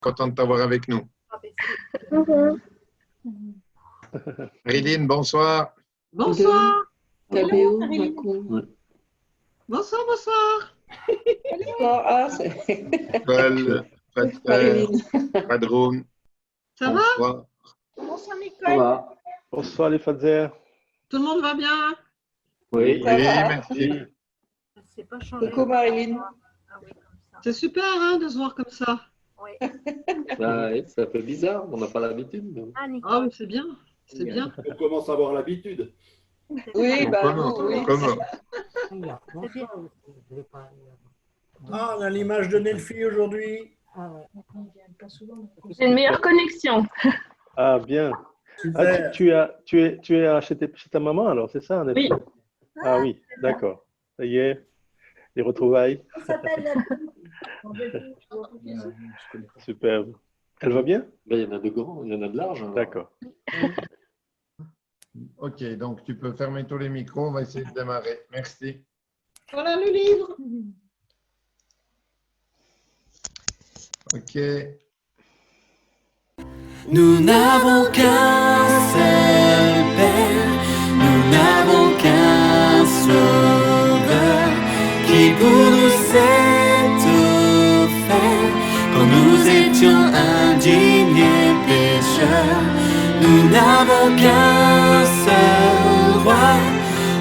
Content de t'avoir avec nous. Ridine, bonsoir. Bonsoir. Tabéo, Macron. Bonsoir, bonsoir. Bonsoir. Ah, c'est Paul, Patrick, Marilyn. Padroun, Ça va? François. Bonsoir Ça Nicole. va. Bonsoir les Fadzer. Tout le monde va bien? Oui, Oui, ça va. merci. C'est pas changé. Coucou Marilyn. Ah oui, comme ça. C'est super hein, de se voir comme ça. Oui. Ouais, c'est un peu bizarre, on n'a pas l'habitude. mais- Ah, Ah, Nicole. mais c'est bien. C'est bien. On commence à avoir l'habitude. Oui, bah Comment, vous, oui. comment C'est bien. Ah, on a l'image de Nelfi aujourd'hui. J'ai une meilleure connexion. Ah bien. Ah, Super. tu es chez ta maman alors, c'est ça? Oui. Ah oui, d'accord. Ça y est, les retrouvailles. Ça s'appelle la Superbe. Elle va bien? Ben, il y en a de grands, il y en a de larges. alors. D'accord. Ok, donc tu peux fermer tous les micros, on va essayer de démarrer. Merci. Voilà le livre. Ok. Nous n'avons qu'un seul Père, nous n'avons qu'un Sauveur qui pour nous s'est offert quand nous étions indignes et pécheurs. Nous n'avons qu'un seul roi,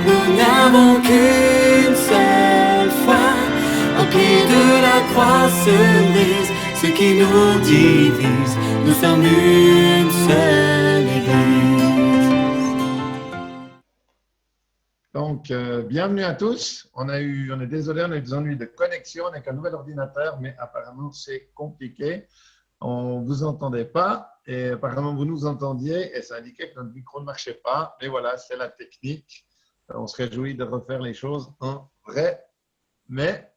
nous n'avons qu'une seule foi. Au pied de la croix se brise ce qui nous divise. Nous sommes une seule Église. Donc, bienvenue à tous. On est désolé, on a eu des ennuis de connexion avec un nouvel ordinateur, mais apparemment c'est compliqué. On ne vous entendait pas et apparemment vous nous entendiez et ça indiquait que notre micro ne marchait pas. Mais voilà, c'est la technique. On se réjouit de refaire les choses en vrai. Mais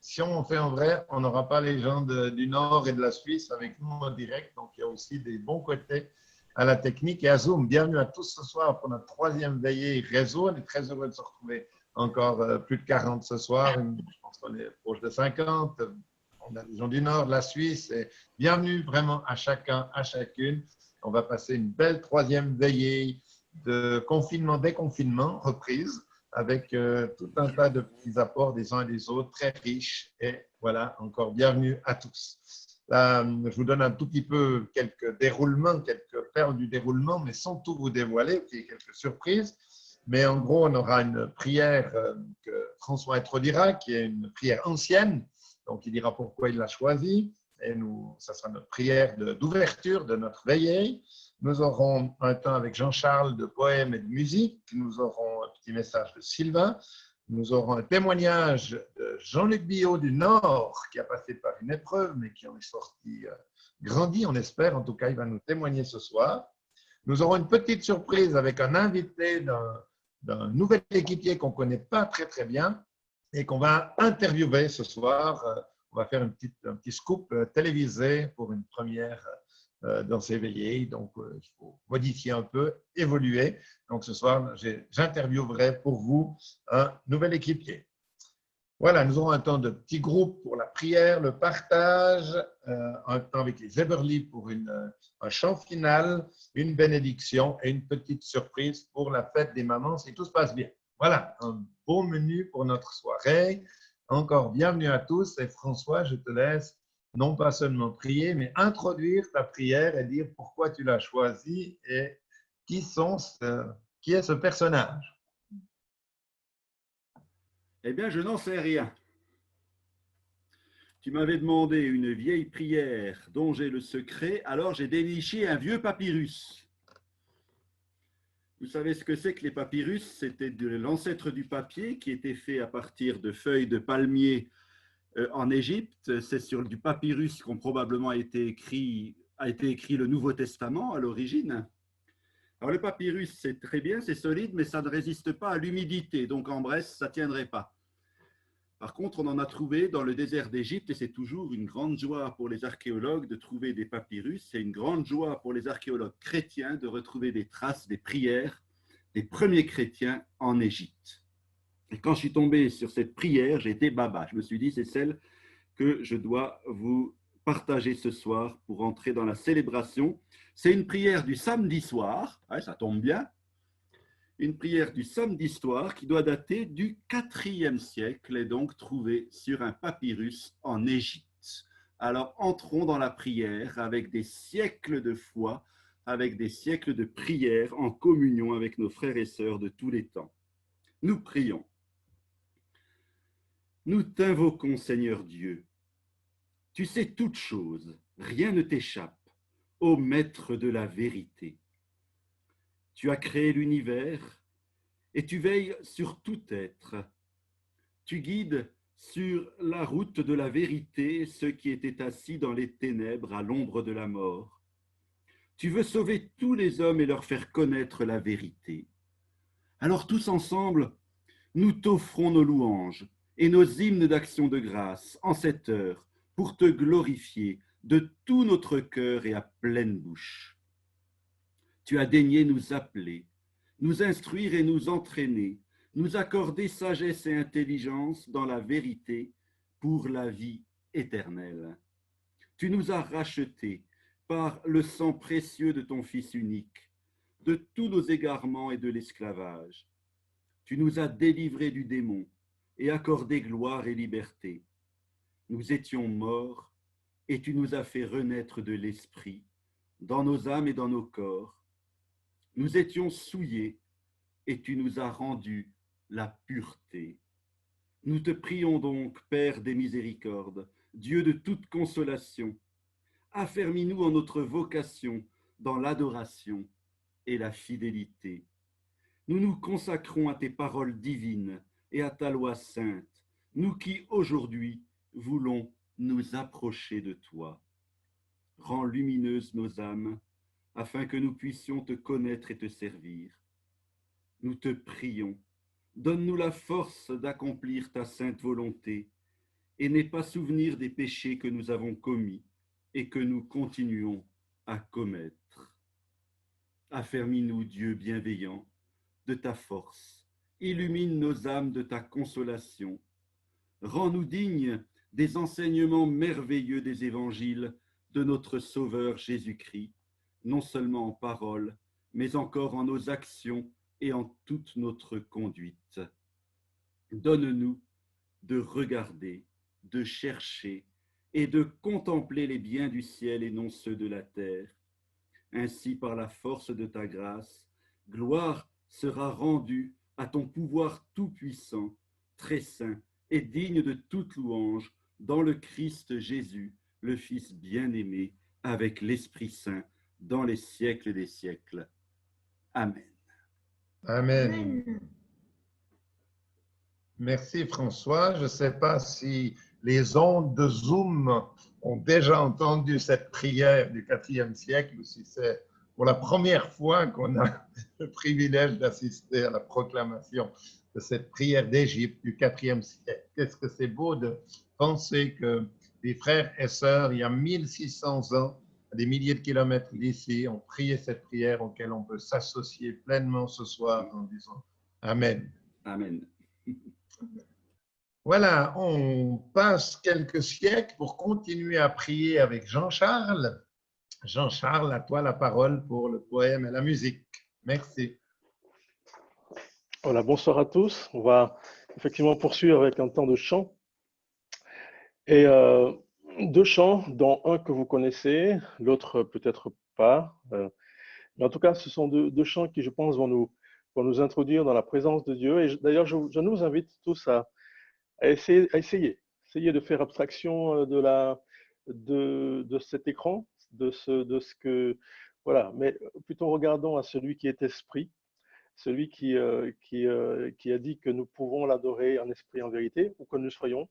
si on fait en vrai, on n'aura pas les gens du Nord et de la Suisse avec nous en direct. Donc, il y a aussi des bons côtés à la technique et à Zoom. Bienvenue à tous ce soir pour notre troisième veillée réseau. On est très heureux de se retrouver encore plus de 40 ce soir. Je pense qu'on est proche de 50. On a des gens du Nord, de la Suisse. Et bienvenue vraiment à chacun, à chacune. On va passer une belle troisième veillée de confinement, déconfinement, reprise, avec tout un tas de petits apports des uns et des autres, très riches. Et voilà, encore bienvenue à tous. Là, je vous donne un tout petit peu quelques déroulements, quelques perles du déroulement, mais sans tout vous dévoiler, il y a quelques surprises. Mais en gros, on aura une prière que François introduira, qui est une prière ancienne. Donc, il dira pourquoi il l'a choisie. Et nous, ça sera notre prière d'ouverture de notre veillée. Nous aurons un temps avec Jean-Charles de poèmes et de musique. Nous aurons un petit message de Sylvain. Nous aurons un témoignage de Jean-Luc Billot du Nord, qui a passé par une épreuve, mais qui en est sorti grandi, on espère. En tout cas, il va nous témoigner ce soir. Nous aurons une petite surprise avec un invité d'un nouvel équipier qu'on ne connaît pas très, très bien et qu'on va interviewer ce soir. On va faire un petit scoop télévisé pour une première dans ces veillées. Donc, il faut modifier un peu, évoluer. Donc, ce soir, j'interviewerai pour vous un nouvel équipier. Voilà, nous aurons un temps de petit groupe pour la prière, le partage, un temps avec les Eberly pour un chant final, une bénédiction et une petite surprise pour la fête des mamans, si tout se passe bien. Voilà, un beau menu pour notre soirée. Encore bienvenue à tous. Et François, je te laisse non pas seulement prier, mais introduire ta prière et dire pourquoi tu l'as choisie et qui est ce personnage. Eh bien, je n'en sais rien. Tu m'avais demandé une vieille prière dont j'ai le secret, alors j'ai déniché un vieux papyrus. Vous savez ce que c'est que les papyrus? C'était l'ancêtre du papier qui était fait à partir de feuilles de palmier en Égypte. C'est sur du papyrus qu'ont probablement a été écrit le Nouveau Testament à l'origine. Alors le papyrus, c'est très bien, c'est solide, mais ça ne résiste pas à l'humidité. Donc en Bresse, ça ne tiendrait pas. Par contre, on en a trouvé dans le désert d'Égypte et c'est toujours une grande joie pour les archéologues de trouver des papyrus. C'est une grande joie pour les archéologues chrétiens de retrouver des traces, des prières des premiers chrétiens en Égypte. Et quand je suis tombé sur cette prière, j'ai été baba. Je me suis dit, c'est celle que je dois vous partager ce soir pour entrer dans la célébration. C'est une prière du samedi soir, ouais, ça tombe bien, une prière du samedi soir qui doit dater du IVe siècle et donc trouvée sur un papyrus en Égypte. Alors entrons dans la prière avec des siècles de foi, avec des siècles de prière en communion avec nos frères et sœurs de tous les temps. Nous prions. Nous t'invoquons, Seigneur Dieu. Tu sais toutes choses, rien ne t'échappe, ô Maître de la vérité. Tu as créé l'univers et tu veilles sur tout être. Tu guides sur la route de la vérité ceux qui étaient assis dans les ténèbres à l'ombre de la mort. Tu veux sauver tous les hommes et leur faire connaître la vérité. Alors tous ensemble, nous t'offrons nos louanges et nos hymnes d'action de grâce en cette heure pour te glorifier de tout notre cœur et à pleine bouche. Tu as daigné nous appeler, nous instruire et nous entraîner, nous accorder sagesse et intelligence dans la vérité pour la vie éternelle. Tu nous as rachetés par le sang précieux de ton Fils unique, de tous nos égarements et de l'esclavage. Tu nous as délivrés du démon et accordé gloire et liberté. Nous étions morts et tu nous as fait renaître de l'esprit, dans nos âmes et dans nos corps. Nous étions souillés et tu nous as rendu la pureté. Nous te prions donc, Père des miséricordes, Dieu de toute consolation, affermis-nous en notre vocation dans l'adoration et la fidélité. Nous nous consacrons à tes paroles divines et à ta loi sainte, nous qui aujourd'hui voulons nous approcher de toi. Rends lumineuses nos âmes, afin que nous puissions te connaître et te servir. Nous te prions, donne-nous la force d'accomplir ta sainte volonté et n'aie pas souvenir des péchés que nous avons commis et que nous continuons à commettre. Affermis-nous, Dieu bienveillant, de ta force, illumine nos âmes de ta consolation, rends-nous dignes des enseignements merveilleux des évangiles de notre Sauveur Jésus-Christ, non seulement en parole, mais encore en nos actions et en toute notre conduite. Donne-nous de regarder, de chercher et de contempler les biens du ciel et non ceux de la terre. Ainsi, par la force de ta grâce, gloire sera rendue à ton pouvoir tout-puissant, très saint et digne de toute louange, dans le Christ Jésus, le Fils bien-aimé, avec l'Esprit Saint, dans les siècles des siècles. Amen. Amen. Merci François. Je ne sais pas si les ondes de Zoom ont déjà entendu cette prière du IVe siècle ou si c'est pour la première fois qu'on a le privilège d'assister à la proclamation de cette prière d'Égypte du IVe siècle. Qu'est-ce que c'est beau de penser que les frères et sœurs, il y a 1600 ans, à des milliers de kilomètres d'ici, ont prié cette prière auquel on peut s'associer pleinement ce soir en disant Amen. Amen. Voilà, on passe quelques siècles pour continuer à prier avec Jean-Charles. Jean-Charles, à toi la parole pour le poème et la musique. Merci. Voilà, bonsoir à tous. On va effectivement poursuivre avec un temps de chant. Et deux chants, dont un que vous connaissez, l'autre peut-être pas. Mais en tout cas, ce sont deux chants qui, je pense, vont nous introduire dans la présence de Dieu. Et d'ailleurs, je nous invite tous à essayer de faire abstraction de cet écran, de ce que, voilà. Mais plutôt regardons à celui qui est esprit, celui qui a dit que nous pouvons l'adorer en esprit et en vérité, où que nous soyons.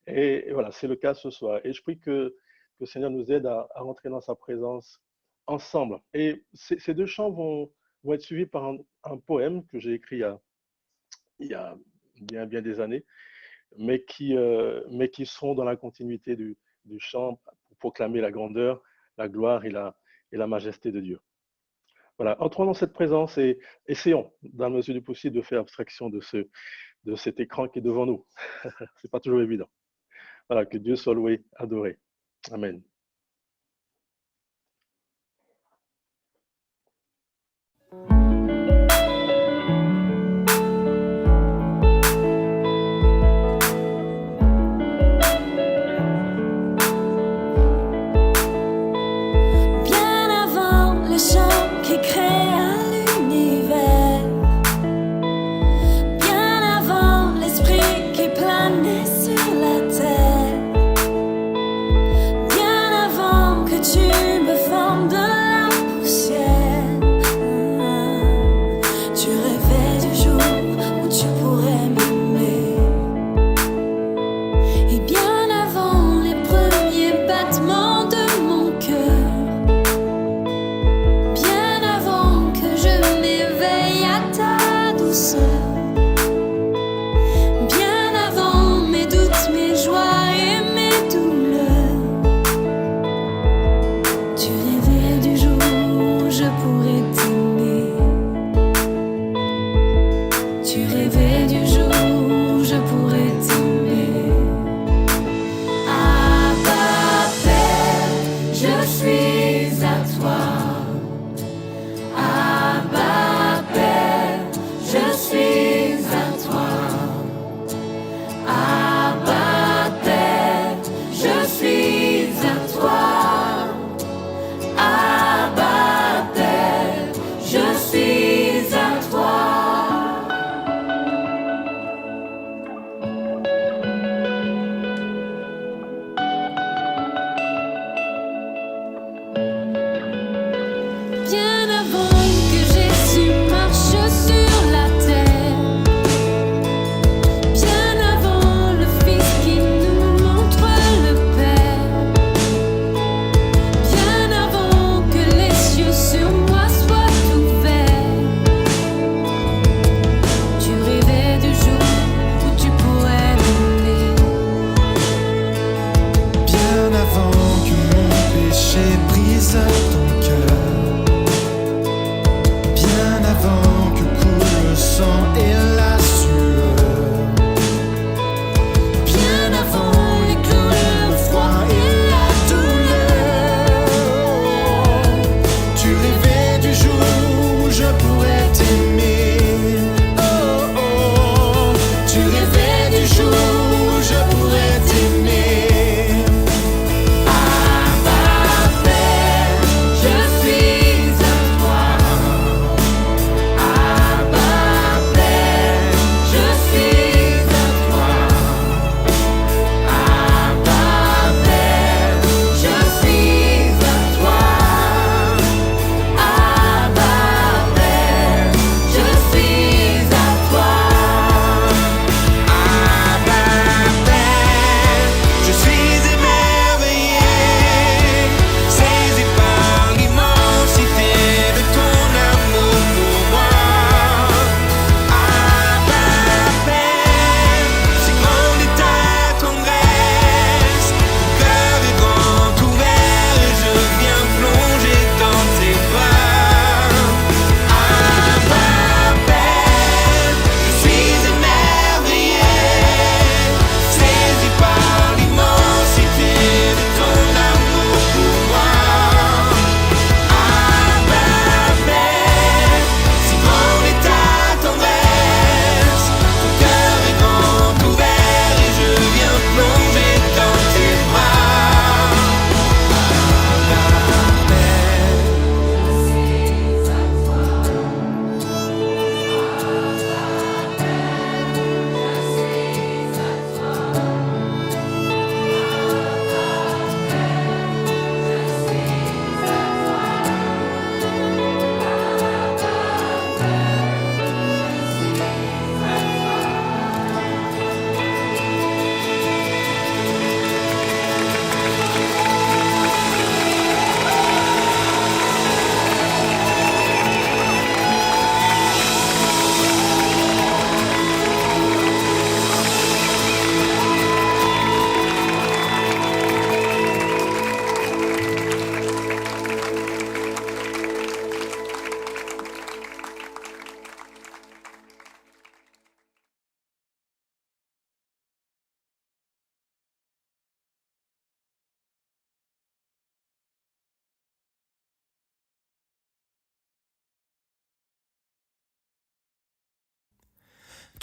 Et voilà, c'est le cas ce soir. Et je prie que le Seigneur nous aide à rentrer dans sa présence ensemble. Et ces deux chants vont être suivis par un poème que j'ai écrit il y a bien des années, mais qui sont dans la continuité du chant pour proclamer la grandeur, la gloire et la majesté de Dieu. Voilà, entrons dans cette présence et essayons, dans la mesure du possible, de faire abstraction de cet écran qui est devant nous. Ce n'est pas toujours évident. Voilà, que Dieu soit loué, adoré. Amen. Bien avant le chant qui créa l'univers, bien avant l'esprit qui planait sur la terre, bien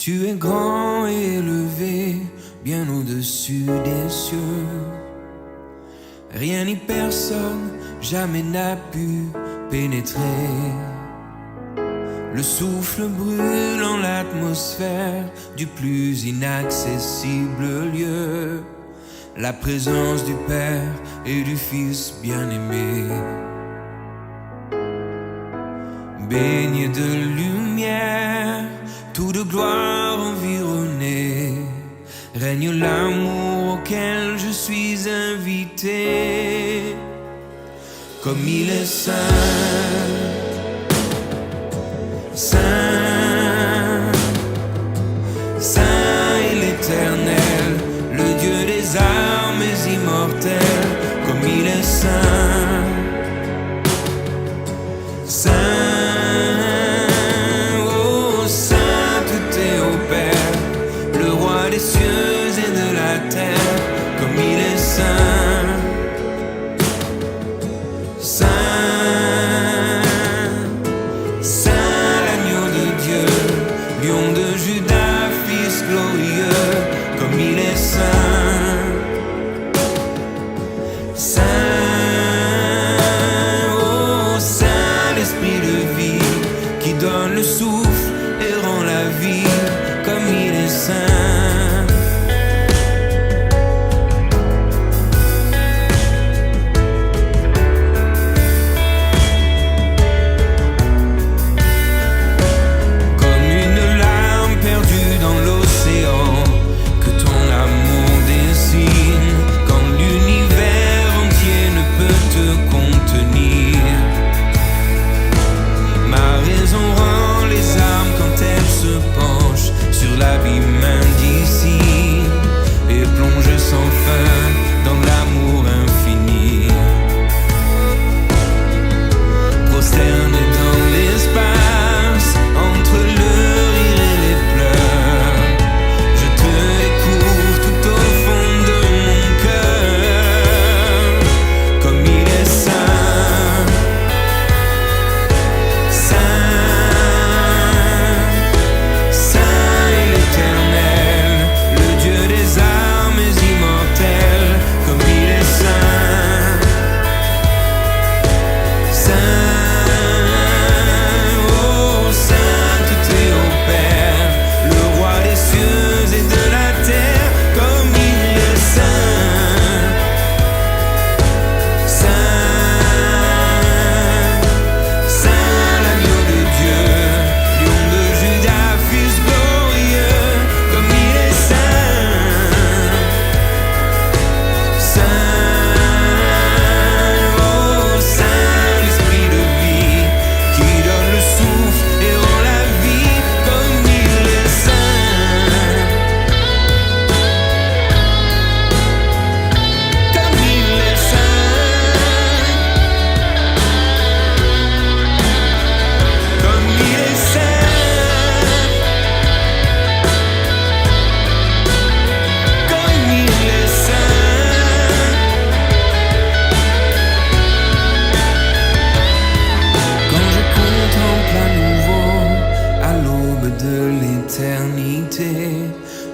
Tu es grand et élevé, bien au-dessus des cieux. Rien ni personne jamais n'a pu pénétrer. Le souffle brûle en l'atmosphère du plus inaccessible lieu. La présence du Père et du Fils bien-aimé. Baigné de lumière, tout de gloire environné, règne l'amour auquel je suis invité. Comme il est saint, saint, saint est l'Éternel, le Dieu des armes immortelles. Comme il est saint, saint. Des cieux et de la terre, comme il est saint, saint, saint l'agneau de Dieu, lion de Judas, fils glorieux, comme il est saint, saint, oh saint l'esprit de vie, qui donne le souffle et rend la vie, comme il est saint.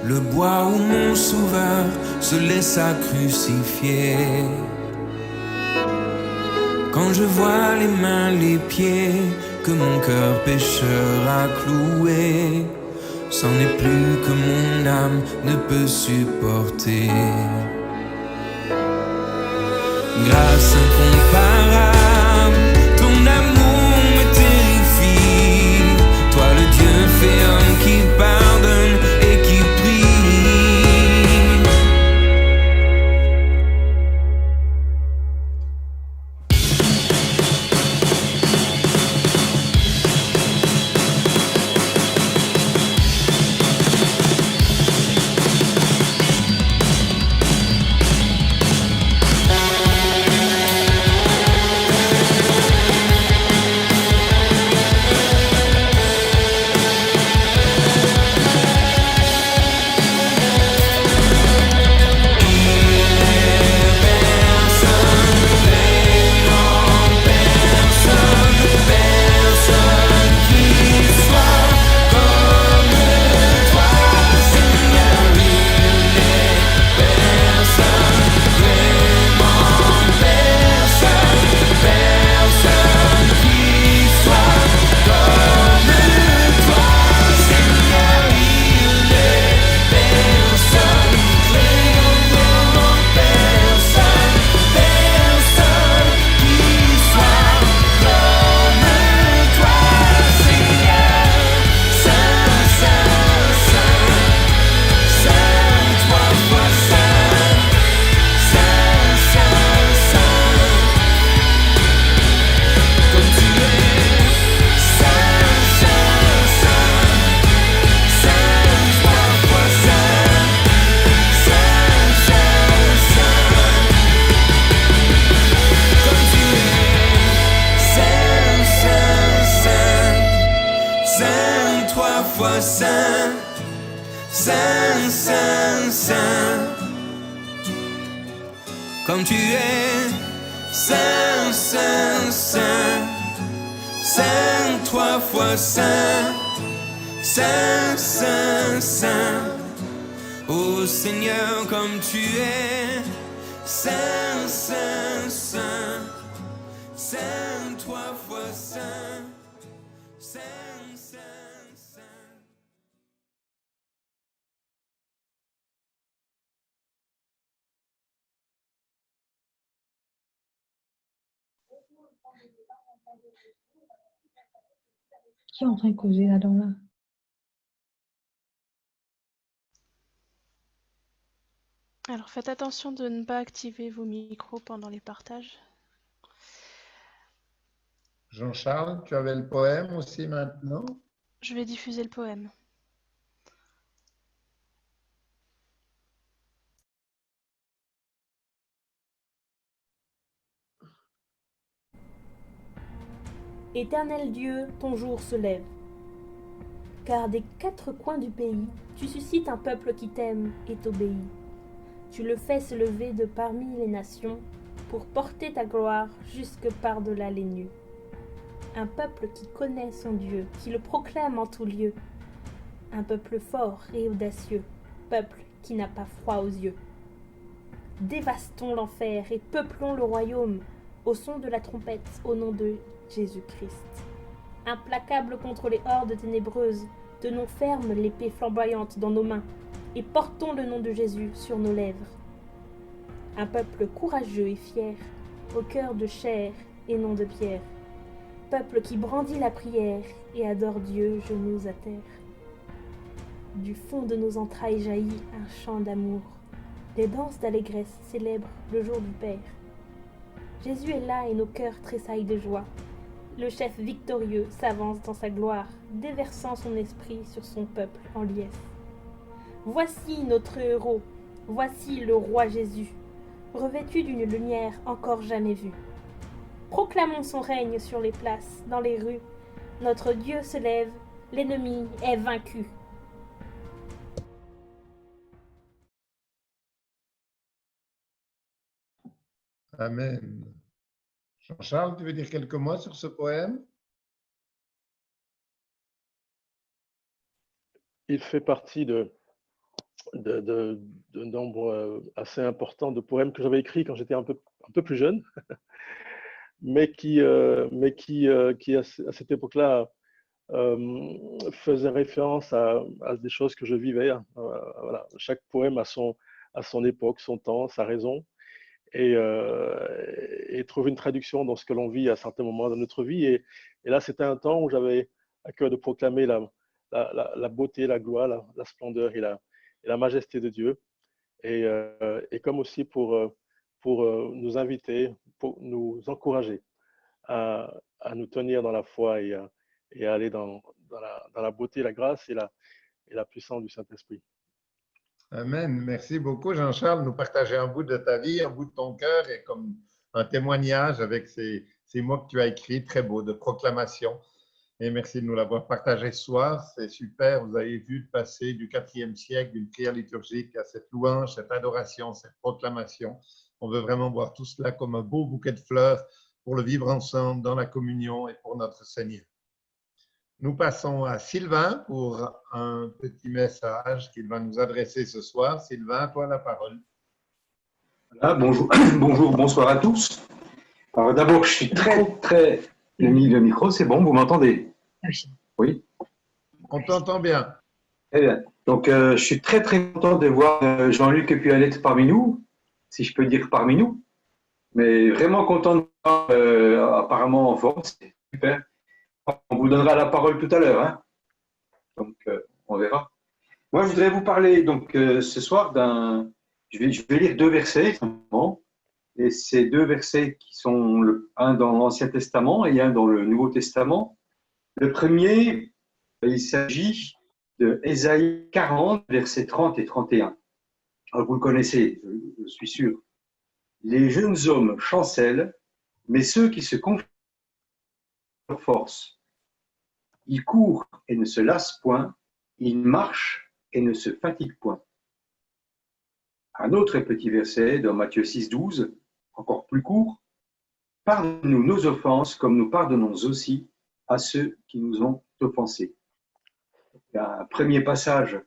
Le bois où mon sauveur se laissa crucifier. Quand je vois les mains, les pieds que mon cœur pécheur a cloués, c'en est plus que mon âme ne peut supporter. Grâce incomparable, ton amour me terrifie. Toi le Dieu fait homme qui pardonne et qui prie. fois saint, saint, saint, saint. Comme tu es, saint, saint, saint, saint, 3 fois saint, saint, saint, saint. Ô Seigneur, comme tu es, saint, saint, saint, saint, 3 fois saint, saint, saint, saint. Qui est en train de causer là-dedans là? Alors faites attention de ne pas activer vos micros pendant les partages. Jean-Charles, tu avais le poème aussi maintenant? Je vais diffuser le poème. Éternel Dieu, ton jour se lève. Car des 4 coins du pays, tu suscites un peuple qui t'aime et t'obéit. Tu le fais se lever de parmi les nations pour porter ta gloire jusque par-delà les nues. Un peuple qui connaît son Dieu, qui le proclame en tout lieu. Un peuple fort et audacieux, peuple qui n'a pas froid aux yeux. Dévastons l'enfer et peuplons le royaume au son de la trompette au nom de Jésus-Christ. Implacable contre les hordes ténébreuses, tenons ferme l'épée flamboyante dans nos mains et portons le nom de Jésus sur nos lèvres. Un peuple courageux et fier, au cœur de chair et non de pierre. Peuple qui brandit la prière et adore Dieu genoux à terre. Du fond de nos entrailles jaillit un chant d'amour. Des danses d'allégresse célèbrent le jour du Père. Jésus est là et nos cœurs tressaillent de joie. Le chef victorieux s'avance dans sa gloire, déversant son esprit sur son peuple en liesse. Voici notre héros, voici le roi Jésus, revêtu d'une lumière encore jamais vue. Proclamons son règne sur les places, dans les rues. Notre Dieu se lève, l'ennemi est vaincu. Amen. Jean-Charles, tu veux dire quelques mots sur ce poème? Il fait partie de nombre assez important de poèmes que j'avais écrits quand j'étais un peu plus jeune, mais qui à cette époque-là faisait référence à des choses que je vivais. Voilà. Chaque poème a son époque, son temps, sa raison, et trouve une traduction dans ce que l'on vit à certains moments de notre vie. Et là, c'était un temps où j'avais à cœur de proclamer la beauté, la gloire, la splendeur et la majesté de Dieu, et comme aussi pour nous inviter, pour nous encourager à nous tenir dans la foi et à aller dans la beauté, la grâce et la puissance du Saint-Esprit. Amen. Merci beaucoup, Jean-Charles, nous partager un bout de ta vie, un bout de ton cœur, et comme un témoignage avec ces mots que tu as écrits, très beaux, de proclamation. Et merci de nous l'avoir partagé ce soir. C'est super. Vous avez vu de passer du IVe siècle, d'une prière liturgique à cette louange, cette adoration, cette proclamation. On veut vraiment voir tout cela comme un beau bouquet de fleurs pour le vivre ensemble dans la communion et pour notre Seigneur. Nous passons à Sylvain pour un petit message qu'il va nous adresser ce soir. Sylvain, à toi la parole. Voilà, bonjour, bonsoir à tous. Alors d'abord, je suis très... Le micro, c'est bon, vous m'entendez? Oui. On t'entend bien. Très bien. Donc, je suis très content de voir Jean-Luc et puis Alette parmi nous, si je peux dire parmi nous. Mais vraiment content de voir apparemment en forme, c'est super. On vous donnera la parole tout à l'heure, hein. Donc on verra. Moi, je voudrais vous parler donc ce soir je vais lire 2 versets simplement. Et ces 2 versets qui sont un dans l'Ancien Testament et un dans le Nouveau Testament. Le premier, il s'agit de Ésaïe 40, versets 30 et 31. Alors, vous le connaissez, je suis sûr. Les jeunes hommes chancellent, mais ceux qui se confient leur force. Ils courent et ne se lassent point, il marche et ne se fatigue point. Un autre petit verset dans Matthieu 6, 12, encore plus court. Pardonne-nous nos offenses comme nous pardonnons aussi à ceux qui nous ont offensés. Il y a un premier passage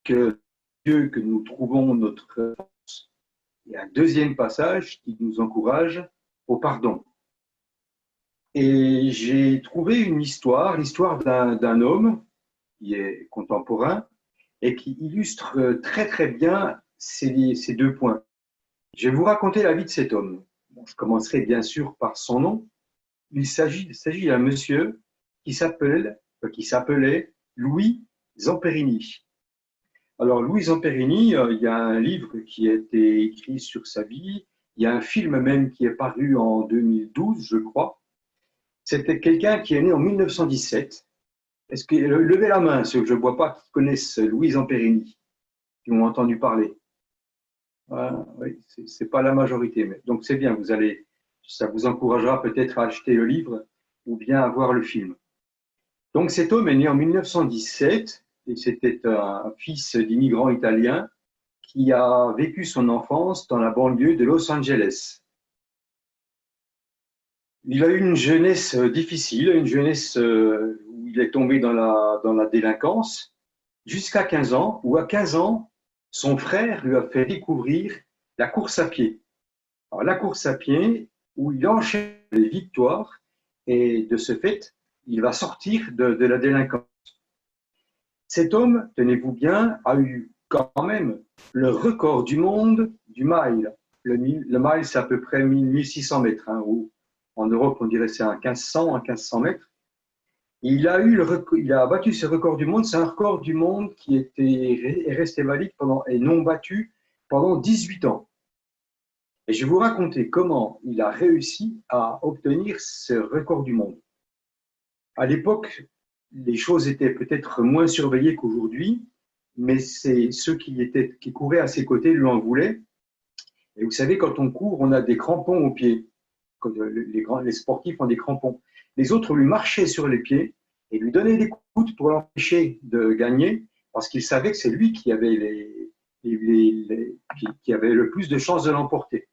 que Dieu, que nous trouvons notre force. Il y a un deuxième passage qui nous encourage au pardon. Et j'ai trouvé une histoire, l'histoire d'un homme qui est contemporain et qui illustre très très bien ces deux points. Je vais vous raconter la vie de cet homme. Bon, je commencerai bien sûr par son nom. Il s'agit d'un monsieur qui s'appelait Louis Zamperini. Alors, Louis Zamperini, il y a un livre qui a été écrit sur sa vie. Il y a un film même qui est paru en 2012, je crois. C'était quelqu'un qui est né en 1917. Est-ce que levez la main, ceux que je ne vois pas qui connaissent Louis Zamperini, qui ont entendu parler. Oui, c'est pas la majorité, mais donc c'est bien. Ça vous encouragera peut-être à acheter le livre ou bien à voir le film. Donc cet homme est né en 1917 et c'était un fils d'immigrants italiens qui a vécu son enfance dans la banlieue de Los Angeles. Il a eu une jeunesse difficile, une jeunesse où il est tombé dans la délinquance, jusqu'à 15 ans, où à 15 ans, son frère lui a fait découvrir la course à pied. Alors, la course à pied, où il enchaîne les victoires, et de ce fait, il va sortir de la délinquance. Cet homme, tenez-vous bien, a eu quand même le record du monde du mile. Le mile, c'est à peu près 1600 mètres, hein, ou en Europe, on dirait c'est un 1500 mètres. Il a battu ce record du monde. C'est un record du monde qui est resté valide et non battu pendant 18 ans. Et je vais vous raconter comment il a réussi à obtenir ce record du monde. À l'époque, les choses étaient peut-être moins surveillées qu'aujourd'hui, mais c'est ceux qui couraient à ses côtés lui en voulaient. Et vous savez, quand on court, on a des crampons aux pieds. Les sportifs ont des crampons. Les autres lui marchaient sur les pieds et lui donnaient des coups pour l'empêcher de gagner, parce qu'ils savaient que c'est lui qui avait qui avait le plus de chances de l'emporter.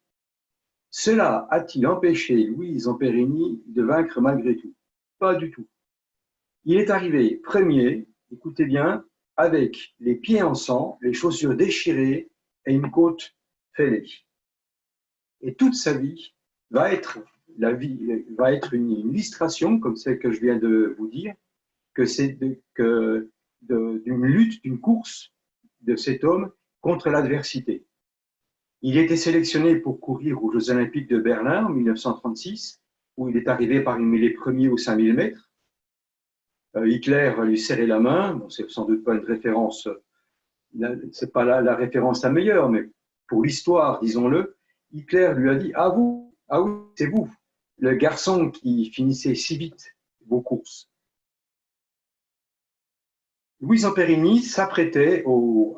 Cela a-t-il empêché Louis Zamperini de vaincre malgré tout? Pas du tout. Il est arrivé premier, écoutez bien, avec les pieds en sang, les chaussures déchirées et une côte fêlée. Et toute sa vie va être une illustration, comme celle que je viens de vous dire, que c'est d'une lutte, d'une course de cet homme contre l'adversité. Il était sélectionné pour courir aux Jeux Olympiques de Berlin en 1936, où il est arrivé parmi les premiers aux 5000 mètres. Hitler lui serrait la main. Bon, c'est sans doute pas une référence, c'est pas la référence la meilleure, mais pour l'histoire, disons-le, Hitler lui a dit « Ah oui, c'est vous, le garçon qui finissait si vite vos courses. » Louis Zamperini s'apprêtait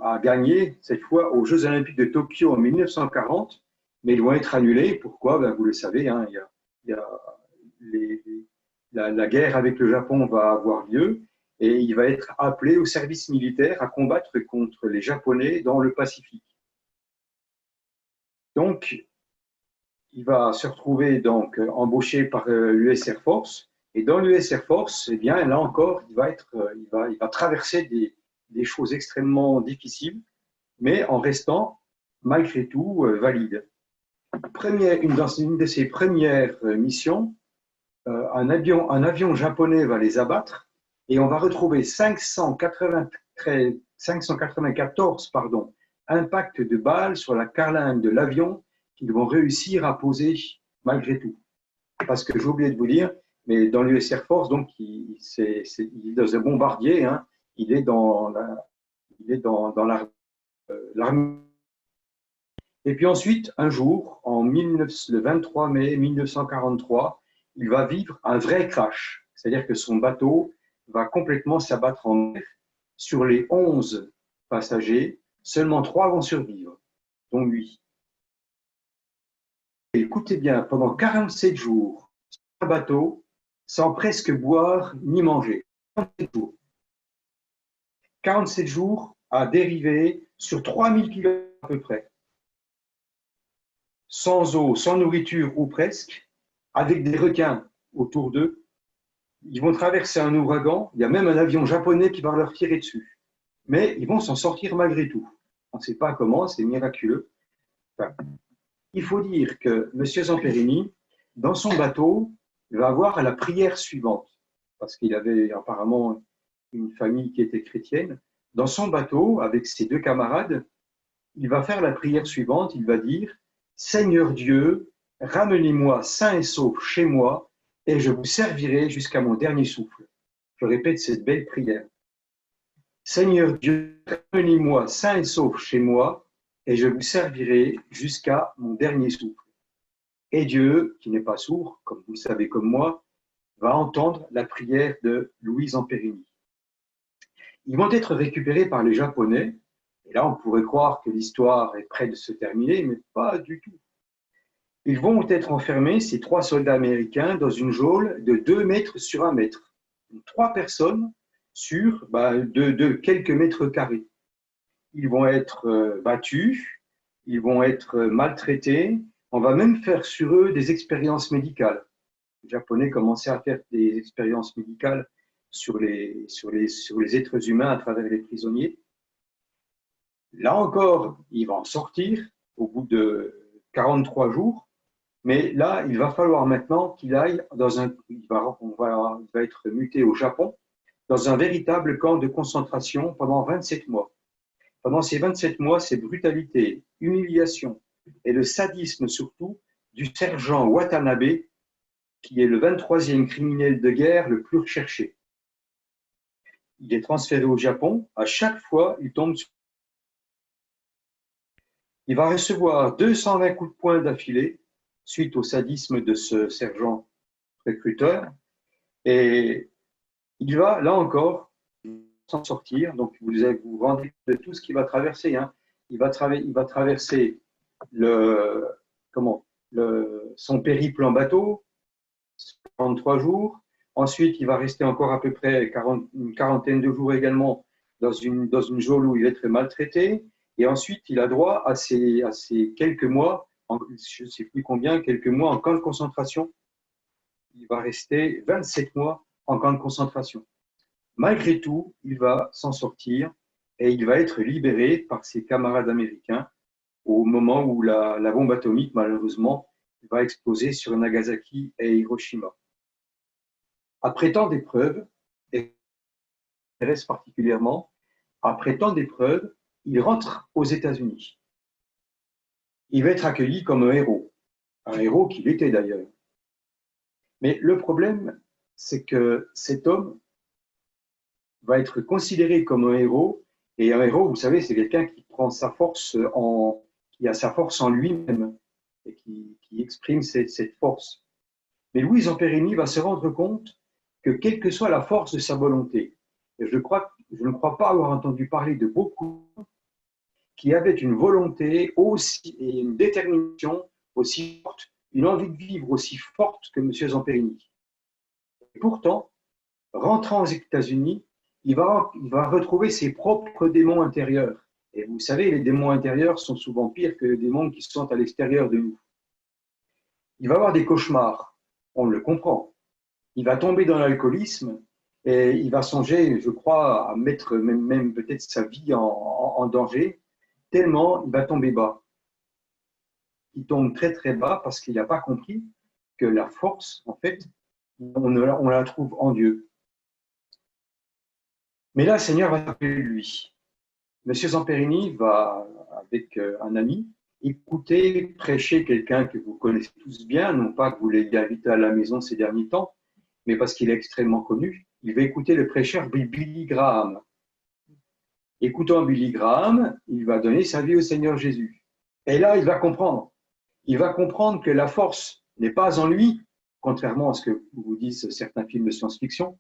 à gagner, cette fois, aux Jeux Olympiques de Tokyo en 1940, mais ils vont être annulés. Pourquoi? Ben, vous le savez, hein, la guerre avec le Japon va avoir lieu et il va être appelé au service militaire à combattre contre les Japonais dans le Pacifique. Donc, il va se retrouver donc embauché par l'US Air Force. Et dans l'US Air Force, eh bien, là encore, il va traverser des choses extrêmement difficiles, mais en restant malgré tout valide. Dans une de ses premières missions, un avion japonais va les abattre et on va retrouver 594 impacts de balles sur la carlingue de l'avion qu'ils vont réussir à poser malgré tout. Parce que j'ai oublié de vous dire, mais dans l'US Air Force, donc, il est dans un bombardier, hein, il est dans l'armée. Et puis ensuite, un jour, le 23 mai 1943, il va vivre un vrai crash. C'est-à-dire que son bateau va complètement s'abattre en mer. Sur les 11 passagers, seulement 3 vont survivre, dont lui. Et écoutez bien, pendant 47 jours, sur un bateau, sans presque boire ni manger. 47 jours. 47 jours à dériver sur 3000 km à peu près, sans eau, sans nourriture ou presque, avec des requins autour d'eux. Ils vont traverser un ouragan, il y a même un avion japonais qui va leur tirer dessus. Mais ils vont s'en sortir malgré tout. On ne sait pas comment, c'est miraculeux. Enfin, il faut dire que M. Zamperini, dans son bateau, il va avoir la prière suivante, parce qu'il avait apparemment une famille qui était chrétienne. Dans son bateau, avec ses 2 camarades, il va faire la prière suivante, il va dire « Seigneur Dieu, ramenez-moi sain et sauf chez moi, et je vous servirai jusqu'à mon dernier souffle. » Je répète cette belle prière. « Seigneur Dieu, ramenez-moi sain et sauf chez moi, et je vous servirai jusqu'à mon dernier souffle. » Et Dieu, qui n'est pas sourd, comme vous le savez comme moi, va entendre la prière de Louis Zamperini. Ils vont être récupérés par les Japonais, et là on pourrait croire que l'histoire est près de se terminer, mais pas du tout. Ils vont être enfermés, ces 3 soldats américains, dans une geôle de 2 mètres sur 1 mètre. 3 personnes sur de quelques mètres carrés. Ils vont être battus, ils vont être maltraités, on va même faire sur eux des expériences médicales. Les Japonais commençaient à faire des expériences médicales sur les êtres humains à travers les prisonniers. Là encore, il va en sortir au bout de 43 jours, mais là, il va falloir maintenant qu'il aille il va être muté au Japon, dans un véritable camp de concentration pendant 27 mois. Pendant ces 27 mois, c'est brutalité, humiliation et le sadisme surtout du sergent Watanabe, qui est le 23e criminel de guerre le plus recherché. Il est transféré au Japon. À chaque fois, il tombe sur... Il va recevoir 220 coups de poing d'affilée suite au sadisme de ce sergent recruteur. Et il va, là encore, s'en sortir. Donc, vous vous rendez compte de tout ce qu'il va traverser. Hein. Il va traverser son périple en bateau, 43 jours. Ensuite, il va rester encore à peu près une quarantaine de jours également dans une geôle où il va être maltraité. Et ensuite, il a droit à ces quelques mois, je ne sais plus combien, quelques mois en camp de concentration. Il va rester 27 mois en camp de concentration. Malgré tout, il va s'en sortir et il va être libéré par ses camarades américains au moment où la bombe atomique, malheureusement, va exploser sur Nagasaki et Hiroshima. Après tant d'épreuves, et m'intéresse particulièrement, après tant d'épreuves, il rentre aux États-Unis. Il va être accueilli comme un héros qu'il était d'ailleurs. Mais le problème, c'est que cet homme va être considéré comme un héros, et un héros, vous savez, c'est quelqu'un qui prend sa force qui a sa force en lui-même et qui exprime cette force. Mais Louis Zamperini va se rendre compte que quelle que soit la force de sa volonté, et je ne crois pas avoir entendu parler de beaucoup qui avaient une volonté aussi et une détermination aussi forte, une envie de vivre aussi forte que M. Zamperini. Et pourtant, rentrant aux États-Unis, il va retrouver ses propres démons intérieurs. Et vous savez, les démons intérieurs sont souvent pires que les démons qui sont à l'extérieur de nous. Il va avoir des cauchemars, on le comprend. Il va tomber dans l'alcoolisme et il va songer, je crois, à mettre même peut-être sa vie en danger, tellement il va tomber bas. Il tombe très très bas parce qu'il n'a pas compris que la force, en fait, on la trouve en Dieu. Mais là, le Seigneur va s'appeler lui. Monsieur Zamperini va, avec un ami, écouter, prêcher quelqu'un que vous connaissez tous bien, non pas que vous l'ayez invité à la maison ces derniers temps, mais parce qu'il est extrêmement connu. Il va écouter le prêcheur Billy Graham. Écoutant Billy Graham, il va donner sa vie au Seigneur Jésus. Et là, il va comprendre. Il va comprendre que la force n'est pas en lui, contrairement à ce que vous disent certains films de science-fiction.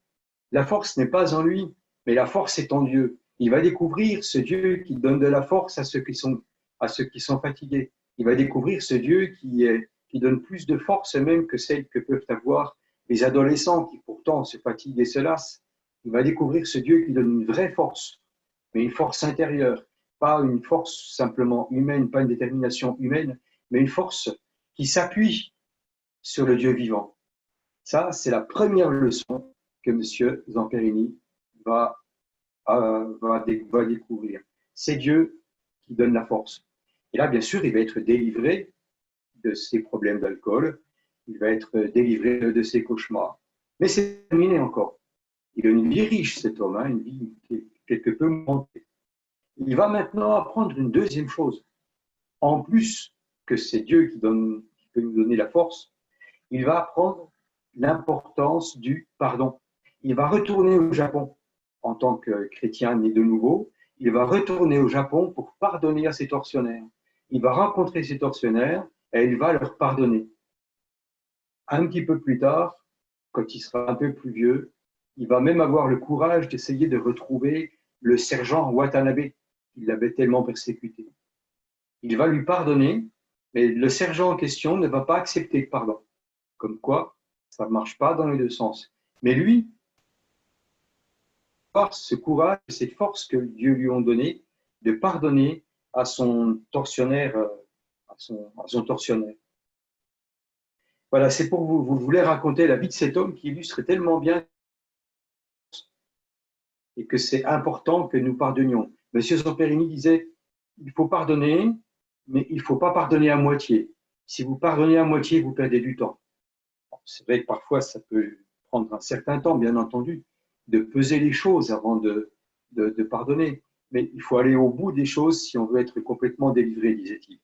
La force n'est pas en lui, mais la force est en Dieu. Il va découvrir ce Dieu qui donne de la force à ceux qui sont fatigués. Il va découvrir ce Dieu qui donne plus de force même que celle que peuvent avoir les adolescents qui pourtant se fatiguent et se lassent. Il va découvrir ce Dieu qui donne une vraie force mais une force intérieure, pas une force simplement humaine, pas une détermination humaine, mais une force qui s'appuie sur le Dieu vivant. Ça, c'est la première leçon que M. Zamperini va découvrir. C'est Dieu qui donne la force. Et là, bien sûr, il va être délivré de ses problèmes d'alcool, il va être délivré de ses cauchemars. Mais c'est terminé encore. Il a une vie riche, cet homme, une vie quelque peu montée. Il va maintenant apprendre une deuxième chose. En plus que c'est Dieu qui peut nous donner la force, il va apprendre l'importance du pardon. Il va retourner au Japon en tant que chrétien né de nouveau. Il va retourner au Japon pour pardonner à ses tortionnaires. Il va rencontrer ses tortionnaires et il va leur pardonner. Un petit peu plus tard, quand il sera un peu plus vieux, il va même avoir le courage d'essayer de retrouver le sergent Watanabe. Il l'avait tellement persécuté. Il va lui pardonner, mais le sergent en question ne va pas accepter le pardon. Comme quoi, ça ne marche pas dans les deux sens. Mais lui, par ce courage, cette force que Dieu lui a donnée, de pardonner à son tortionnaire, à son tortionnaire. Voilà, c'est pour vous. Vous voulez raconter la vie de cet homme qui illustre tellement bien et que c'est important que nous pardonnions. Monsieur Zamperini disait, il faut pardonner, mais il ne faut pas pardonner à moitié. Si vous pardonnez à moitié, vous perdez du temps. C'est vrai que parfois, ça peut prendre un certain temps, bien entendu, de peser les choses avant de pardonner. Mais il faut aller au bout des choses si on veut être complètement délivré, disait-il.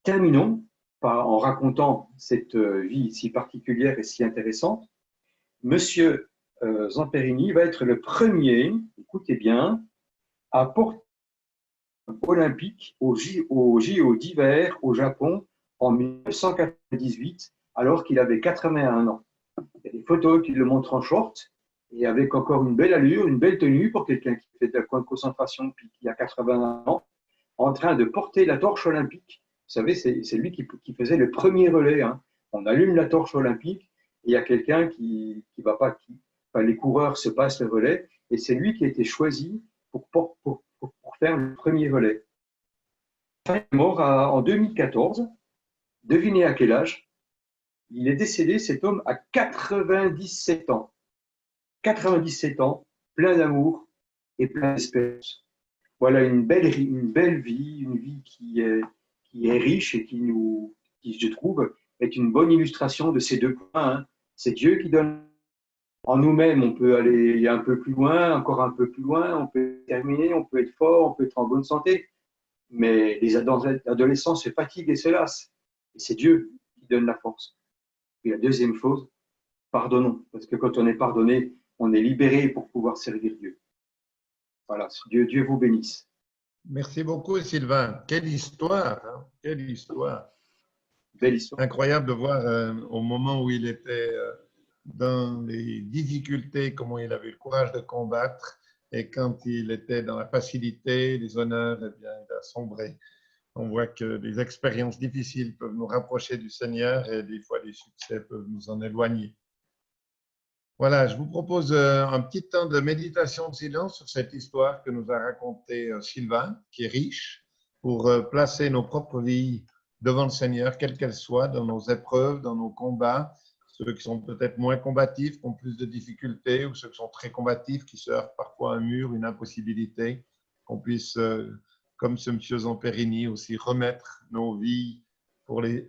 Terminons en racontant cette vie si particulière et si intéressante. Monsieur Zamperini va être le premier, écoutez bien, à porter olympique au JO d'hiver au Japon en 1998, alors qu'il avait 81 ans. Il y a des photos qui le montrent en short et avec encore une belle allure, une belle tenue pour quelqu'un qui fait de la camp de concentration depuis qu'il a 81 ans, en train de porter la torche olympique. Vous savez, c'est lui qui faisait le premier relais. Hein. On allume la torche olympique et il y a quelqu'un qui va pas, les coureurs se passent le relais et c'est lui qui a été choisi pour faire le premier relais. Il est mort en 2014. Devinez à quel âge? Il est décédé, cet homme, à 97 ans. 97 ans, plein d'amour et plein d'espérance. Voilà une belle vie, une vie qui est riche et qui, je trouve, est une bonne illustration de ces deux points. Hein. C'est Dieu qui donne. En nous-mêmes, on peut aller un peu plus loin, encore un peu plus loin, on peut terminer, on peut être fort, on peut être en bonne santé. Mais les adolescents se fatiguent et se lassent. Et c'est Dieu qui donne la force. Et la deuxième chose, pardonnons. Parce que quand on est pardonné, on est libéré pour pouvoir servir Dieu. Voilà, Dieu vous bénisse. Merci beaucoup, Sylvain. Quelle histoire, hein? Quelle histoire. Belle histoire. Incroyable de voir au moment où il était dans les difficultés, comment il avait le courage de combattre, et quand il était dans la facilité, les honneurs, eh bien, il a sombré. On voit que les expériences difficiles peuvent nous rapprocher du Seigneur et des fois les succès peuvent nous en éloigner. Voilà, je vous propose un petit temps de méditation de silence sur cette histoire que nous a racontée Sylvain, qui est riche, pour placer nos propres vies devant le Seigneur, quelles qu'elles soient, dans nos épreuves, dans nos combats, ceux qui sont peut-être moins combatifs, qui ont plus de difficultés, ou ceux qui sont très combatifs, qui se heurtent parfois à un mur, une impossibilité, qu'on puisse, comme ce monsieur Zamperini, aussi remettre nos vies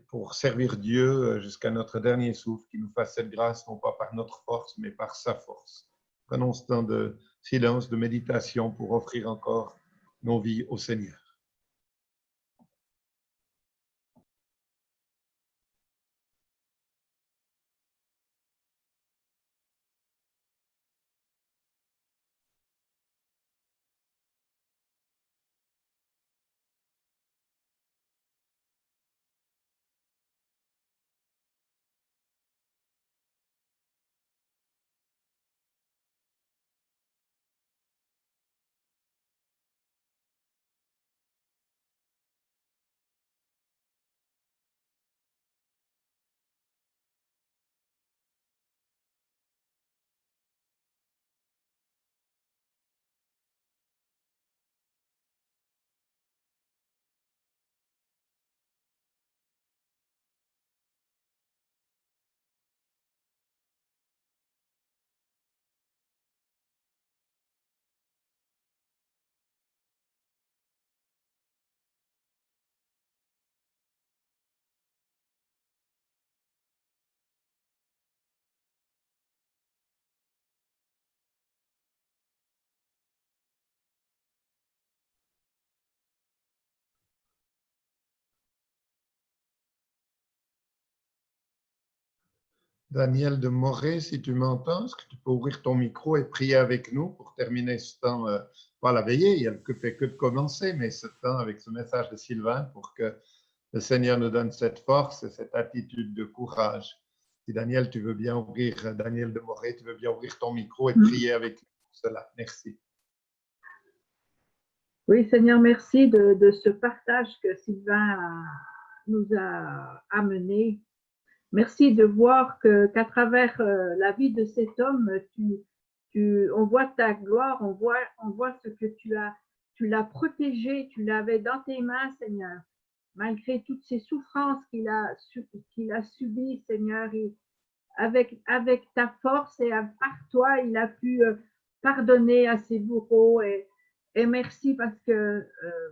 pour servir Dieu jusqu'à notre dernier souffle, qu'il nous fasse cette grâce, non pas par notre force, mais par sa force. Prenons ce temps de silence, de méditation pour offrir encore nos vies au Seigneur. Daniel de Morée, si tu m'entends, est-ce que tu peux ouvrir ton micro et prier avec nous pour terminer ce temps, pas la veillée, il ne fait que de commencer, mais ce temps avec ce message de Sylvain pour que le Seigneur nous donne cette force et cette attitude de courage. Si Daniel, tu veux bien ouvrir, Daniel de Morée, tu veux bien ouvrir ton micro et prier avec nous pour cela. Merci. Oui, Seigneur, merci de ce partage que Sylvain nous a amené. Merci de voir qu'à travers la vie de cet homme, on voit ta gloire, on voit ce que tu l'as protégé, tu l'avais dans tes mains, Seigneur. Malgré toutes ces souffrances qu'il a subies, Seigneur, avec ta force et par toi, il a pu pardonner à ses bourreaux. Et merci parce que,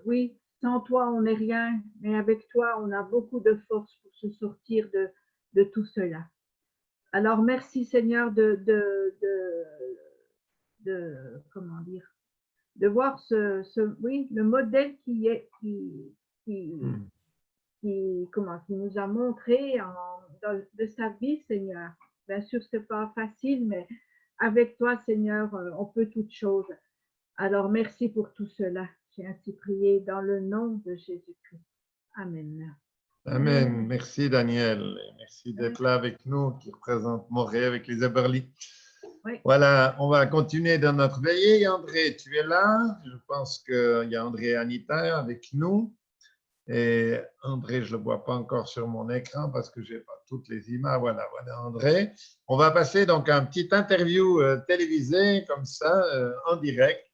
oui, sans toi, on n'est rien, mais avec toi, on a beaucoup de force pour se sortir de tout cela. Alors, merci Seigneur comment dire, de voir le modèle qui nous a montré de sa vie, Seigneur. Bien sûr, c'est pas facile, mais avec toi, Seigneur, on peut toutes choses. Alors, merci pour tout cela. J'ai ainsi prié dans le nom de Jésus-Christ. Amen. Amen. Merci Daniel. Merci d'être là avec nous, qui représente Morée avec les Eberly. Oui. Voilà, on va continuer dans notre veillée. André, tu es là. Je pense qu'il y a André et Anita avec nous. Et André, je ne le vois pas encore sur mon écran parce que je n'ai pas toutes les images. Voilà André. On va passer donc à un petit interview télévisé comme ça, en direct,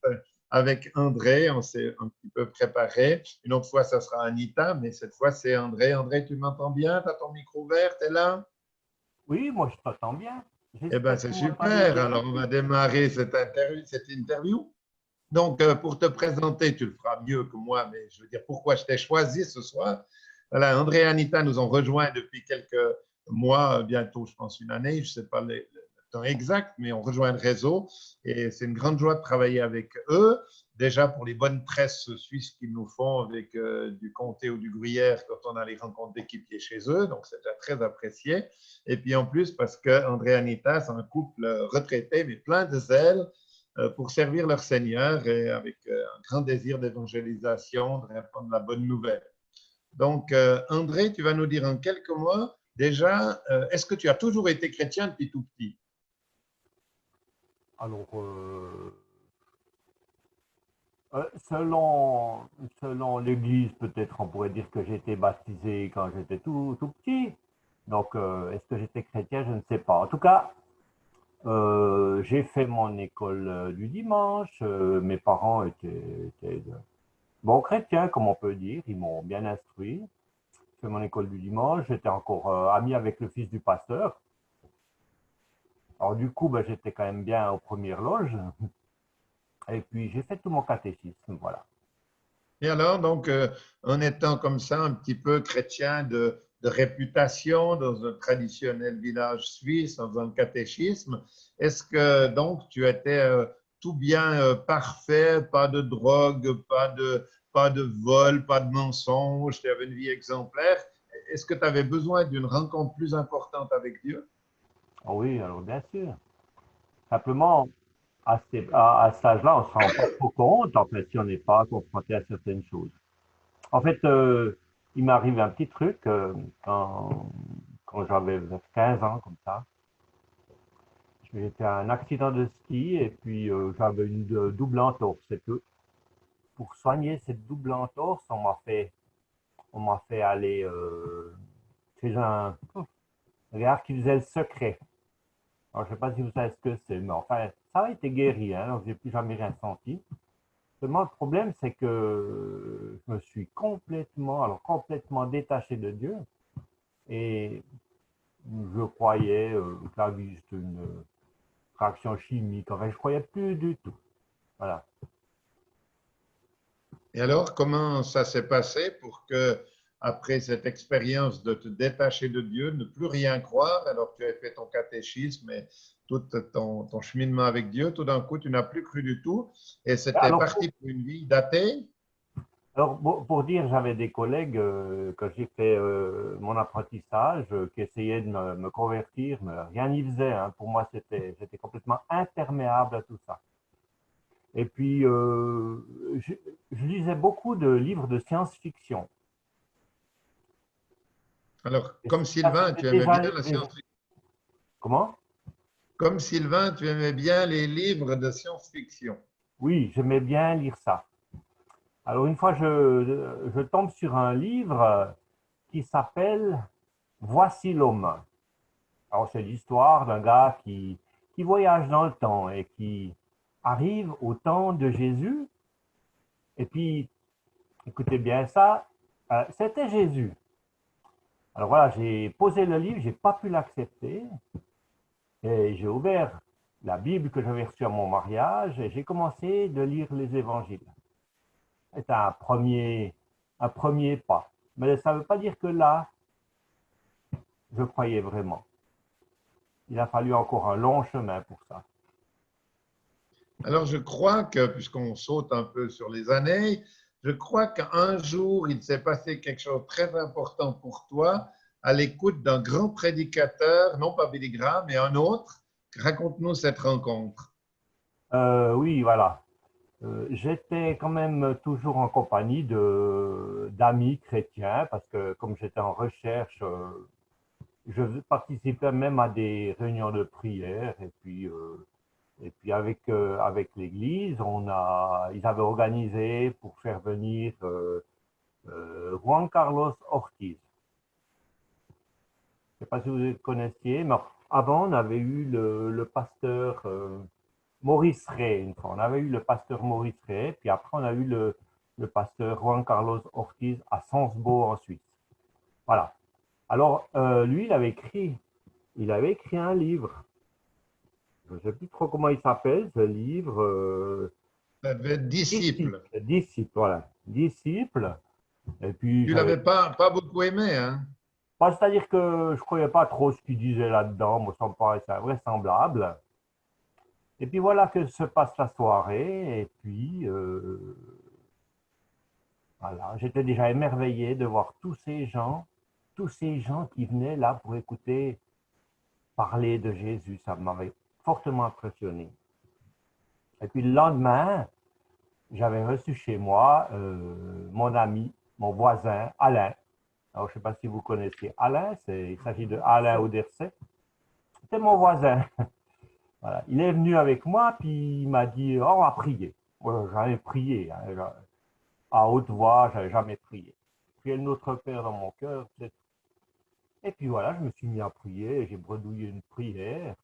avec André. On s'est un petit peu préparé. Une autre fois, ça sera Anita, mais cette fois, c'est André. André, tu m'entends bien? Tu as ton micro ouvert? Tu es là? Oui, moi, je t'entends bien. Eh bien, c'est super. Alors, on va démarrer cette interview. Donc, pour te présenter, tu le feras mieux que moi, mais je veux dire pourquoi je t'ai choisi ce soir. Voilà, André et Anita nous ont rejoints depuis quelques mois, bientôt, je pense, une année, je ne sais pas le temps exact, mais on rejoint le réseau et c'est une grande joie de travailler avec eux. Déjà pour les bonnes presses suisses qu'ils nous font avec du Comté ou du Gruyère quand on a les rencontres d'équipiers chez eux, donc c'est déjà très apprécié. Et puis en plus, parce que André et Anita, c'est un couple retraité, mais plein de zèle, pour servir leur Seigneur et avec un grand désir d'évangélisation, de répandre la bonne nouvelle. Donc, André, tu vas nous dire en quelques mots, déjà, est-ce que tu as toujours été chrétien depuis tout petit? Alors, selon l'Église, peut-être on pourrait dire que j'ai été baptisé quand j'étais tout petit. Donc, est-ce que j'étais chrétien? Je ne sais pas. En tout cas, j'ai fait mon école du dimanche. Mes parents étaient bons chrétiens, comme on peut dire. Ils m'ont bien instruit. J'ai fait mon école du dimanche. J'étais encore ami avec le fils du pasteur. Alors du coup, j'étais quand même bien aux premières loges. Et puis, j'ai fait tout mon catéchisme, voilà. Et alors, donc, en étant comme ça, un petit peu chrétien de réputation dans un traditionnel village suisse, dans un catéchisme, est-ce que donc tu étais tout bien parfait, pas de drogue, pas de vol, pas de mensonge, tu avais une vie exemplaire? Est-ce que tu avais besoin d'une rencontre plus importante avec Dieu? Oh oui, alors bien sûr. Simplement, à cet âge-là, on ne se rend pas trop compte, en fait, si on n'est pas confronté à certaines choses. En fait, il m'est arrivé un petit truc quand j'avais 15 ans, comme ça. J'ai fait un accident de ski et puis j'avais une double entorse. Et que pour soigner cette double entorse, on m'a fait aller chez un gars qui faisait le secret. Alors, je ne sais pas si vous savez ce que c'est, mais enfin, ça a été guéri, hein, donc je n'ai plus jamais rien senti. Seulement, le problème, c'est que je me suis complètement détaché de Dieu et je croyais que la vie, c'était une réaction chimique. Enfin, je ne croyais plus du tout. Voilà. Et alors, comment ça s'est passé pour que, après cette expérience de te détacher de Dieu, ne plus rien croire, alors que tu avais fait ton catéchisme et tout ton cheminement avec Dieu, tout d'un coup, tu n'as plus cru du tout et c'était parti pour une vie d'athée? Alors, pour dire, j'avais des collègues, quand j'ai fait mon apprentissage, qui essayaient de me convertir, mais rien n'y faisait. Hein. Pour moi, j'étais complètement imperméable à tout ça. Et puis, je lisais beaucoup de livres de science-fiction. Alors, comme Sylvain, tu aimais bien la science-fiction. Comment? Comme Sylvain, tu aimais bien les livres de science-fiction. Oui, j'aimais bien lire ça. Alors, une fois, je tombe sur un livre qui s'appelle « Voici l'homme ». Alors, c'est l'histoire d'un gars qui voyage dans le temps et qui arrive au temps de Jésus. Et puis, écoutez bien ça, c'était Jésus. Alors voilà, j'ai posé le livre, je n'ai pas pu l'accepter. Et j'ai ouvert la Bible que j'avais reçue à mon mariage et j'ai commencé de lire les évangiles. C'est un premier pas. Mais ça ne veut pas dire que là, je croyais vraiment. Il a fallu encore un long chemin pour ça. Alors, je crois que, puisqu'on saute un peu sur les années, je crois qu'un jour, il s'est passé quelque chose de très important pour toi à l'écoute d'un grand prédicateur, non pas Billy Graham, mais un autre. Raconte-nous cette rencontre. Oui, voilà. J'étais quand même toujours en compagnie d'amis chrétiens parce que comme j'étais en recherche, je participais même à des réunions de prière et puis avec l'Église, ils avaient organisé pour faire venir Juan Carlos Ortiz. Je ne sais pas si vous le connaissiez, mais avant on avait eu le pasteur Maurice Ray, une fois. On avait eu le pasteur Maurice Ray, puis après on a eu le pasteur Juan Carlos Ortiz à Salzbourg en Suisse. Voilà. Alors, lui, il avait écrit un livre. Je ne sais plus trop comment il s'appelle, ce livre. Ça devait être Disciple. Disciple, voilà. Disciple. Et puis, tu ne l'avais pas beaucoup aimé, hein? C'est-à-dire que je ne croyais pas trop ce qu'il disait là-dedans. Moi, ça me paraissait invraisemblable. Et puis voilà que se passe la soirée. Et puis, voilà, j'étais déjà émerveillé de voir tous ces gens qui venaient là pour écouter parler de Jésus. Ça m'avait fortement impressionné. Et puis le lendemain, j'avais reçu chez moi mon ami, mon voisin, Alain. Alors, je ne sais pas si vous connaissez Alain, il s'agit de Alain Auderset. C'était mon voisin. Voilà. Il est venu avec moi, puis il m'a dit, oh, on va prier. Moi, j'avais prié, hein, à haute voix, je n'avais jamais prié. Prier Notre Père dans mon cœur. Et puis voilà, je me suis mis à prier, j'ai bredouillé une prière.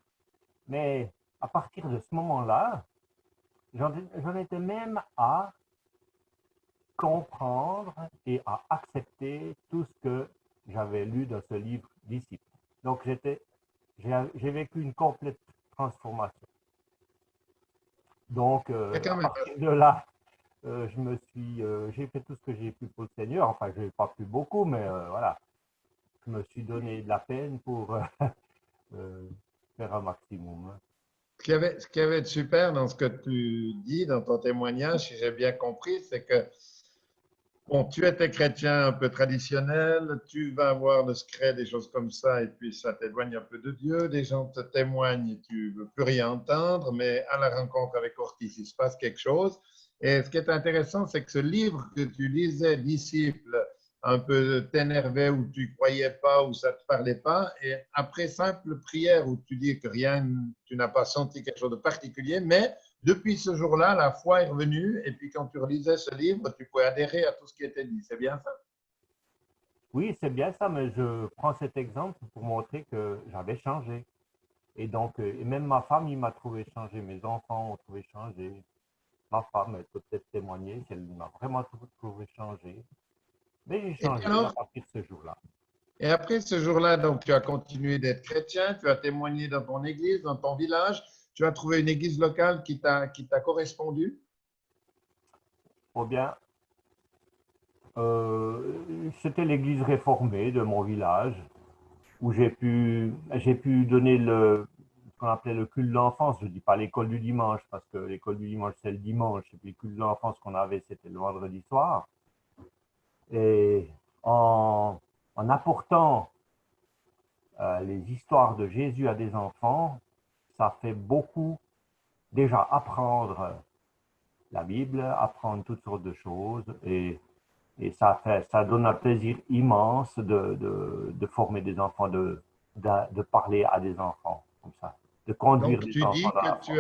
Mais à partir de ce moment-là, j'en étais même à comprendre et à accepter tout ce que j'avais lu dans ce livre Disciple. Donc j'ai vécu une complète transformation. Donc à partir de là, j'ai fait tout ce que j'ai pu pour le Seigneur. Enfin, je n'ai pas pu beaucoup, mais voilà, je me suis donné de la peine pour faire un maximum. Ce qui avait de super dans ce que tu dis, dans ton témoignage, si j'ai bien compris, c'est que bon, tu étais chrétien un peu traditionnel, tu vas avoir le secret, des choses comme ça, et puis ça t'éloigne un peu de Dieu, des gens te témoignent, tu ne veux plus rien entendre, mais à la rencontre avec Ortiz, il se passe quelque chose. Et ce qui est intéressant, c'est que ce livre que tu lisais, Disciple, un peu t'énervait, où tu ne croyais pas, où ça ne te parlait pas, et après simple prière où tu dis que rien, tu n'as pas senti quelque chose de particulier, mais depuis ce jour-là, la foi est revenue, et puis quand tu relisais ce livre, tu pouvais adhérer à tout ce qui était dit. C'est bien ça? Oui, c'est bien ça, mais je prends cet exemple pour montrer que j'avais changé. Et donc, et même ma femme, il m'a trouvé changé, mes enfants ont trouvé changé. Ma femme, elle peut peut-être témoigner, qu'elle m'a vraiment trouvé changé. Mais j'ai changé à partir de ce jour-là. Et après ce jour-là, donc, tu as continué d'être chrétien, tu as témoigné dans ton église, dans ton village, tu as trouvé une église locale qui t'a correspondu? Oh bien, c'était l'église réformée de mon village, où j'ai pu donner ce qu'on appelait le culte de l'enfance. Je ne dis pas l'école du dimanche, parce que l'école du dimanche, c'est le dimanche, et puis le culte de l'enfance qu'on avait, c'était le vendredi soir. Et en apportant les histoires de Jésus à des enfants, ça fait beaucoup déjà apprendre la Bible, apprendre toutes sortes de choses et ça donne un plaisir immense de former des enfants, de parler à des enfants comme ça, de conduire Donc, des tu enfants dis dans la que foi.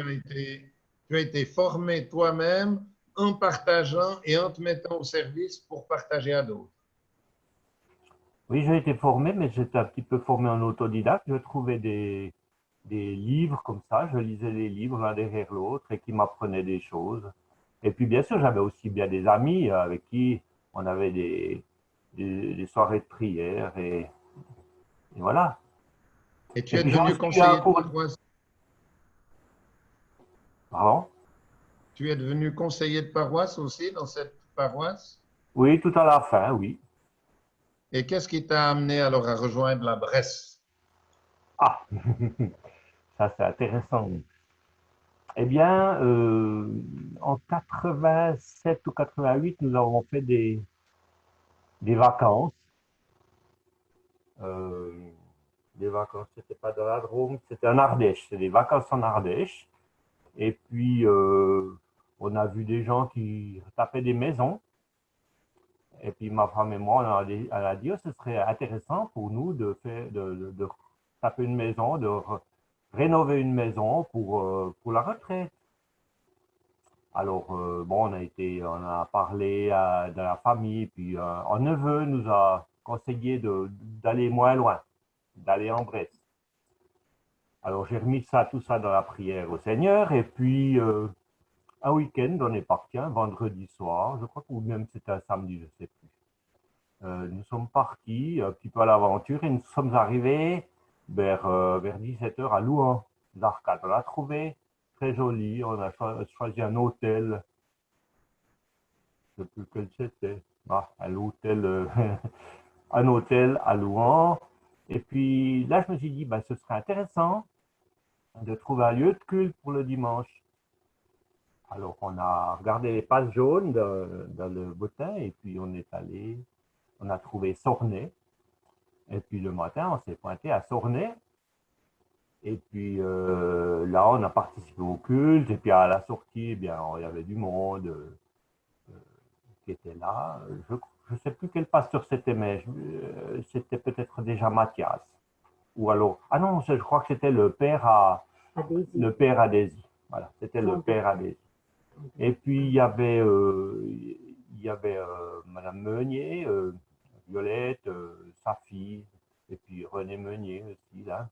tu as été formé toi-même en partageant et en te mettant au service pour partager à d'autres. Oui, j'ai été formé, mais j'étais un petit peu formé en autodidacte. Je trouvais des livres comme ça, je lisais les livres l'un derrière l'autre et qui m'apprenaient des choses. Et puis, bien sûr, j'avais aussi bien des amis avec qui on avait des soirées de prière et voilà. Et tu Et es puis, j'ai devenu aussi conseiller de pour... paroisse. Pardon? Tu es devenu conseiller de paroisse aussi dans cette paroisse? Oui, tout à la fin, oui. Et qu'est-ce qui t'a amené alors à rejoindre la Bresse? Ah, ça c'est intéressant. Eh bien, en 87 ou 88, nous avons fait des vacances. Des vacances, c'était pas dans la Drôme, c'était en Ardèche. C'est des vacances en Ardèche. Et puis, on a vu des gens qui tapaient des maisons. Et puis, ma femme et moi, elle a dit, oh, ce serait intéressant pour nous de taper une maison, de rénover une maison pour la retraite. Alors, bon, on a parlé de la famille, puis un neveu nous a conseillé d'aller moins loin, d'aller en Bresse. Alors, j'ai remis tout ça dans la prière au Seigneur, et puis un week-end, on est parti, un vendredi soir, je crois, ou même c'était un samedi, je ne sais plus. Nous sommes partis un petit peu à l'aventure et nous sommes arrivés vers 17h à Louhans, d'Arcade. On l'a trouvé très joli, on a choisi un hôtel, je ne sais plus quel c'était, un hôtel, un hôtel à Louhans. Et puis là, je me suis dit, ben, ce serait intéressant de trouver un lieu de culte pour le dimanche. Alors, on a regardé les pages jaunes dans le bottin et puis on est allé, on a trouvé Sornay. Et puis le matin, on s'est pointé à Sornay. Et puis là, on a participé au culte. Et puis à la sortie, eh bien, il y avait du monde qui était là. Je ne sais plus quel pasteur c'était, mais c'était peut-être déjà Mathias. Ou alors, ah non, je crois que c'était le père à Daisy. Voilà, c'était le père à Daisy. Et puis il y avait Madame Meunier, Violette, sa fille, et puis René Meunier aussi là.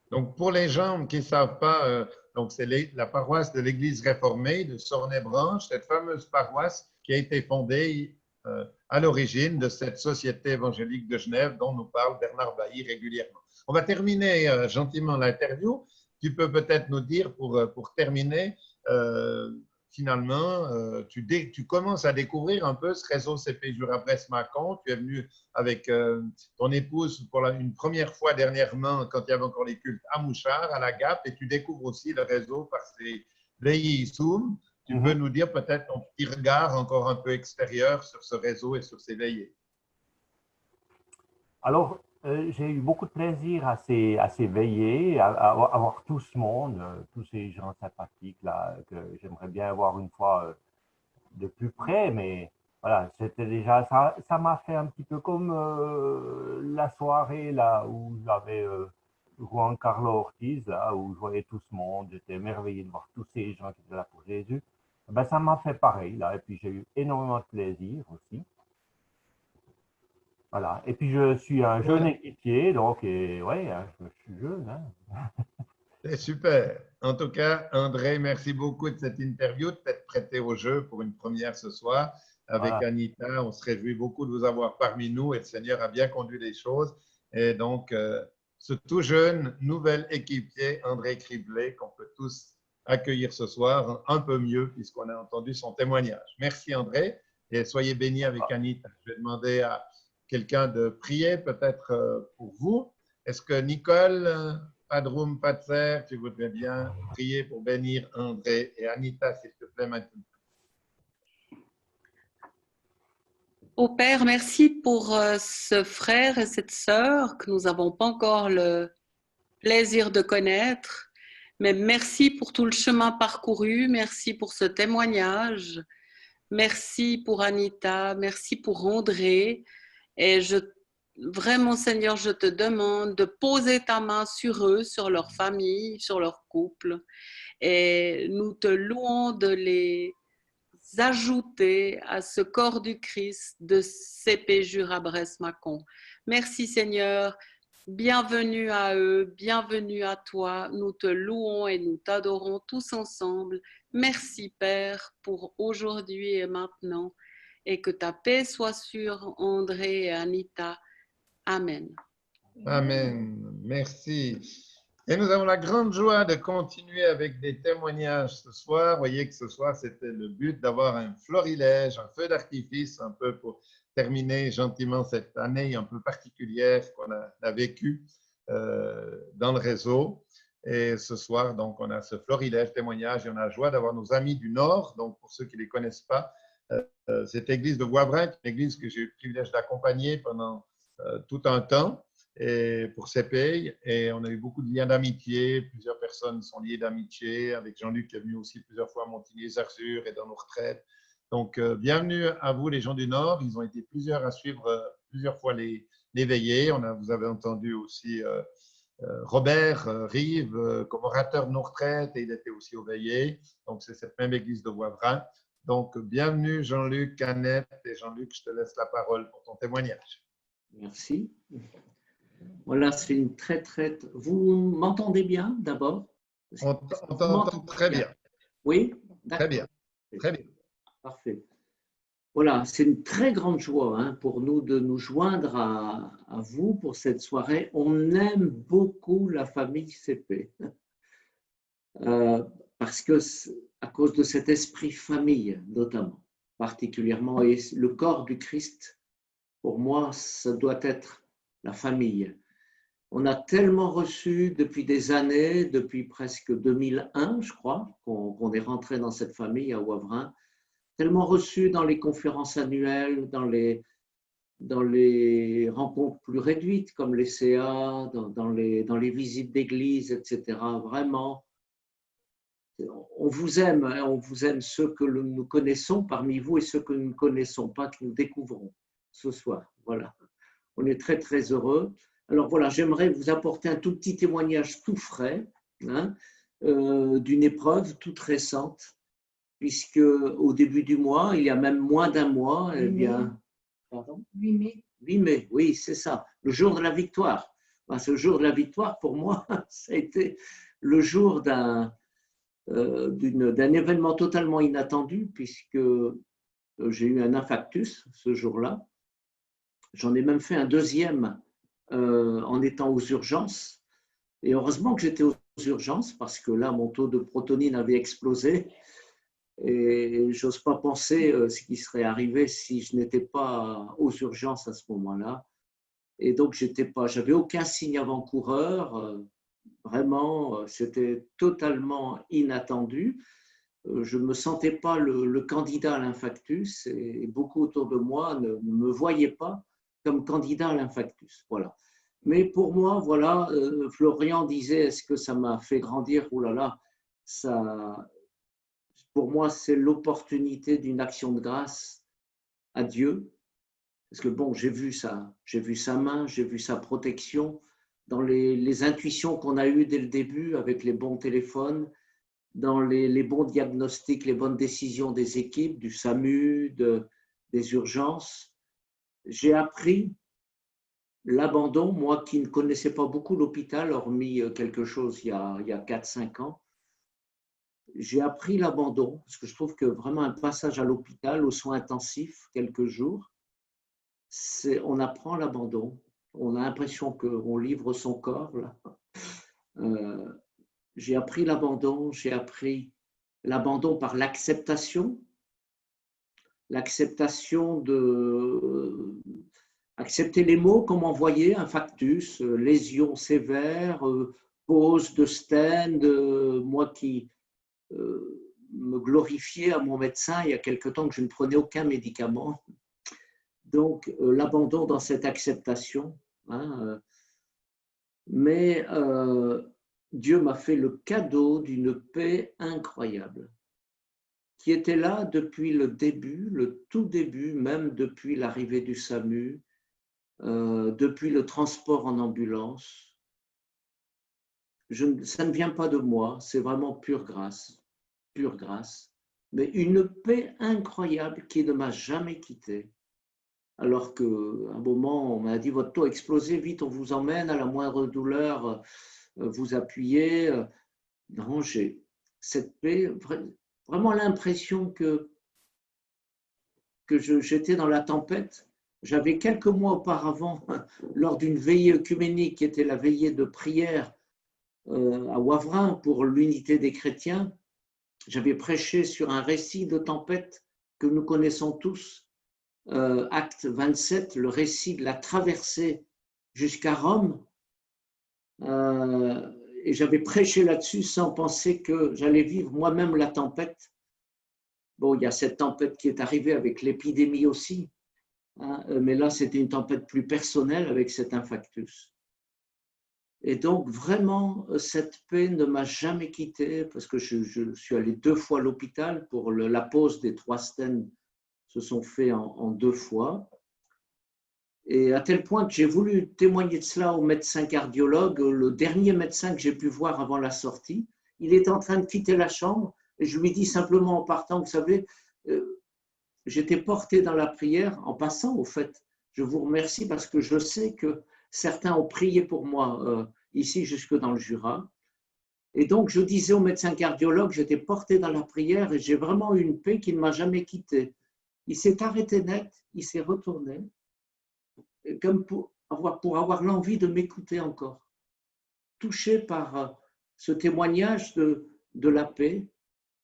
Donc, pour les gens qui ne savent pas, donc c'est la paroisse de l'Église réformée de Sornay-Branche, cette fameuse paroisse qui a été fondée à l'origine de cette société évangélique de Genève dont nous parle Bernard Bailly régulièrement. On va terminer gentiment l'interview. Tu peux peut-être nous dire, pour terminer, finalement, tu commences à découvrir un peu ce réseau CP Jura Bresse-Mâcon. Tu es venu avec ton épouse pour une première fois dernièrement, quand il y avait encore les cultes à Mouchard, à la Gap, et tu découvres aussi le réseau par ces veillées Zoom. Tu peux nous dire peut-être ton petit regard encore un peu extérieur sur ce réseau et sur ces veillées? Alors, j'ai eu beaucoup de plaisir à ces veillées, à voir tout ce monde, tous ces gens sympathiques là, que j'aimerais bien voir une fois de plus près, mais voilà, c'était déjà, ça m'a fait un petit peu comme la soirée là où j'avais Juan Carlos Ortiz, là, où je voyais tout ce monde, j'étais émerveillé de voir tous ces gens qui étaient là pour Jésus. Ben, ça m'a fait pareil là, et puis j'ai eu énormément de plaisir aussi. Voilà. Et puis je suis un jeune équipier, donc ouais, je suis jeune. Hein. C'est super. En tout cas, André, merci beaucoup de cette interview, de t'être prêté au jeu pour une première ce soir. Avec Anita, on se réjouit beaucoup de vous avoir parmi nous et le Seigneur a bien conduit les choses. Et donc, ce tout jeune nouvel équipier, André Criblet, qu'on peut tous accueillir ce soir un peu mieux puisqu'on a entendu son témoignage. Merci André et soyez bénis avec Anita. Je vais demander à quelqu'un de prier peut-être pour vous. Est-ce que Nicole, Padroum, Patser, tu voudrais bien prier pour bénir André et Anita, s'il te plaît, maintenant? Ô Père, merci pour ce frère et cette sœur que nous n'avons pas encore le plaisir de connaître, mais merci pour tout le chemin parcouru, merci pour ce témoignage, merci pour Anita, merci pour André, et vraiment Seigneur, je te demande de poser ta main sur eux, sur leur famille, sur leur couple, et nous te louons de les ajouter à ce corps du Christ de CP Jura Brest-Mâcon. Merci Seigneur, bienvenue à eux, bienvenue à toi. Nous te louons et nous t'adorons tous ensemble. Merci Père pour aujourd'hui et maintenant, et que ta paix soit sur André et Anita. Amen. Amen. Merci. Et nous avons la grande joie de continuer avec des témoignages ce soir. Vous voyez que ce soir, c'était le but d'avoir un florilège, un feu d'artifice, un peu pour terminer gentiment cette année un peu particulière qu'on a vécue dans le réseau. Et ce soir, donc, on a ce florilège témoignage et on a la joie d'avoir nos amis du Nord. Donc, pour ceux qui ne les connaissent pas, cette église de Wavrin, une église que j'ai eu le privilège d'accompagner pendant tout un temps. Et pour CPI, et on a eu beaucoup de liens d'amitié, plusieurs personnes sont liées d'amitié, avec Jean-Luc qui est venu aussi plusieurs fois à Montigny-Zarzur et dans nos retraites. Donc, bienvenue à vous les gens du Nord, ils ont été plusieurs à suivre plusieurs fois les veillées. Vous avez entendu aussi Robert Rive comme orateur de nos retraites, et il était aussi aux veillées, donc c'est cette même église de Wavrin. Donc, bienvenue Jean-Luc, Annette, et Jean-Luc, je te laisse la parole pour ton témoignage. Merci. Voilà, c'est une Vous m'entendez bien d'abord? On t'entend très bien. Oui? Très bien. Très bien. Parfait. Voilà, c'est une très grande joie pour nous de nous joindre à vous pour cette soirée. On aime beaucoup la famille CP. Parce que, à cause de cet esprit famille, notamment, particulièrement, et le corps du Christ, pour moi, ça doit être la famille. On a tellement reçu depuis des années, depuis presque 2001, je crois, qu'on est rentré dans cette famille à Wavrin, tellement reçu dans les conférences annuelles, dans les rencontres plus réduites comme les CA, dans les visites d'église, etc. Vraiment, on vous aime ceux que nous connaissons parmi vous et ceux que nous ne connaissons pas, que nous découvrons ce soir. Voilà. On est très, très heureux. Alors voilà, j'aimerais vous apporter un tout petit témoignage tout frais, d'une épreuve toute récente, puisque au début du mois, il y a même moins d'un mois, eh bien… Pardon ? 8 mai. 8 mai, oui, c'est ça, le jour de la victoire. Ce jour de la victoire, pour moi, ça a été le jour d'un événement totalement inattendu, puisque j'ai eu un infarctus ce jour-là. J'en ai même fait un deuxième en étant aux urgences. Et heureusement que j'étais aux urgences parce que là, mon taux de protonine avait explosé. Et j'ose pas penser ce qui serait arrivé si je n'étais pas aux urgences à ce moment-là. Et donc, j'avais aucun signe avant-coureur. Vraiment, c'était totalement inattendu. Je ne me sentais pas le candidat à l'infarctus et beaucoup autour de moi ne me voyaient pas comme candidat à l'infarctus. Voilà. Mais pour moi, voilà, Florian disait, est-ce que ça m'a fait grandir? Oh là là, ça, pour moi, c'est l'opportunité d'une action de grâce à Dieu. Parce que bon, j'ai vu sa main, j'ai vu sa protection dans les intuitions qu'on a eues dès le début avec les bons téléphones, dans les bons diagnostics, les bonnes décisions des équipes, du SAMU, des urgences. J'ai appris l'abandon, moi qui ne connaissais pas beaucoup l'hôpital, hormis quelque chose il y a 4-5 ans. J'ai appris l'abandon, parce que je trouve que vraiment un passage à l'hôpital, aux soins intensifs, quelques jours, on apprend l'abandon. On a l'impression qu'on livre son corps. Là. J'ai appris l'abandon par l'acceptation accepter les mots qu'on m'envoyait, infarctus, lésion sévère, pose de stent, moi qui me glorifiais à mon médecin il y a quelque temps que je ne prenais aucun médicament. Donc, l'abandon dans cette acceptation. Hein, mais Dieu m'a fait le cadeau d'une paix incroyable, qui était là depuis le début, le tout début, même depuis l'arrivée du SAMU, depuis le transport en ambulance. Ça ne vient pas de moi, c'est vraiment pure grâce, mais une paix incroyable qui ne m'a jamais quitté. Alors qu'à un moment, on m'a dit, votre taux a explosé, vite, on vous emmène, à la moindre douleur, vous appuyez. Non, j'ai cette paix, vraiment l'impression que j'étais dans la tempête. J'avais quelques mois auparavant, lors d'une veillée œcuménique qui était la veillée de prière à Wavrin pour l'unité des chrétiens, j'avais prêché sur un récit de tempête que nous connaissons tous, acte 27, le récit de la traversée jusqu'à Rome. Et j'avais prêché là-dessus sans penser que j'allais vivre moi-même la tempête. Bon, il y a cette tempête qui est arrivée avec l'épidémie aussi, hein, mais là, c'était une tempête plus personnelle avec cet infarctus. Et donc, vraiment, cette paix ne m'a jamais quitté parce que je suis allé 2 fois à l'hôpital pour la pose des 3 stents se sont faits en 2 fois. Et à tel point que j'ai voulu témoigner de cela au médecin cardiologue, le dernier médecin que j'ai pu voir avant la sortie. Il était en train de quitter la chambre et je lui dis simplement en partant, vous savez, j'étais porté dans la prière en passant au fait. Je vous remercie parce que je sais que certains ont prié pour moi ici jusque dans le Jura. Et donc je disais au médecin cardiologue, j'étais porté dans la prière et j'ai vraiment eu une paix qui ne m'a jamais quitté. Il s'est arrêté net, il s'est retourné, comme pour avoir l'envie de m'écouter encore, touché par ce témoignage de la paix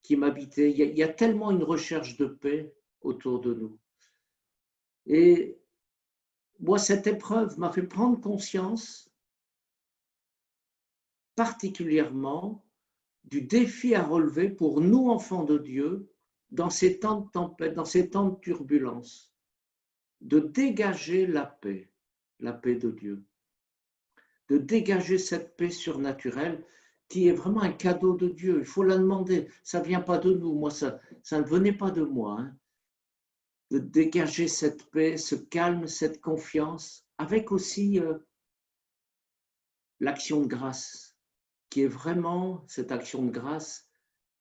qui m'habitait. Il y a tellement une recherche de paix autour de nous. Et moi, cette épreuve m'a fait prendre conscience particulièrement du défi à relever pour nous, enfants de Dieu, dans ces temps de tempête, dans ces temps de turbulence, de dégager la paix de Dieu, de dégager cette paix surnaturelle qui est vraiment un cadeau de Dieu. Il faut la demander, ça ne vient pas de nous, moi ça ne venait pas de moi, hein. De dégager cette paix, ce calme, cette confiance, avec aussi l'action de grâce, qui est vraiment, cette action de grâce,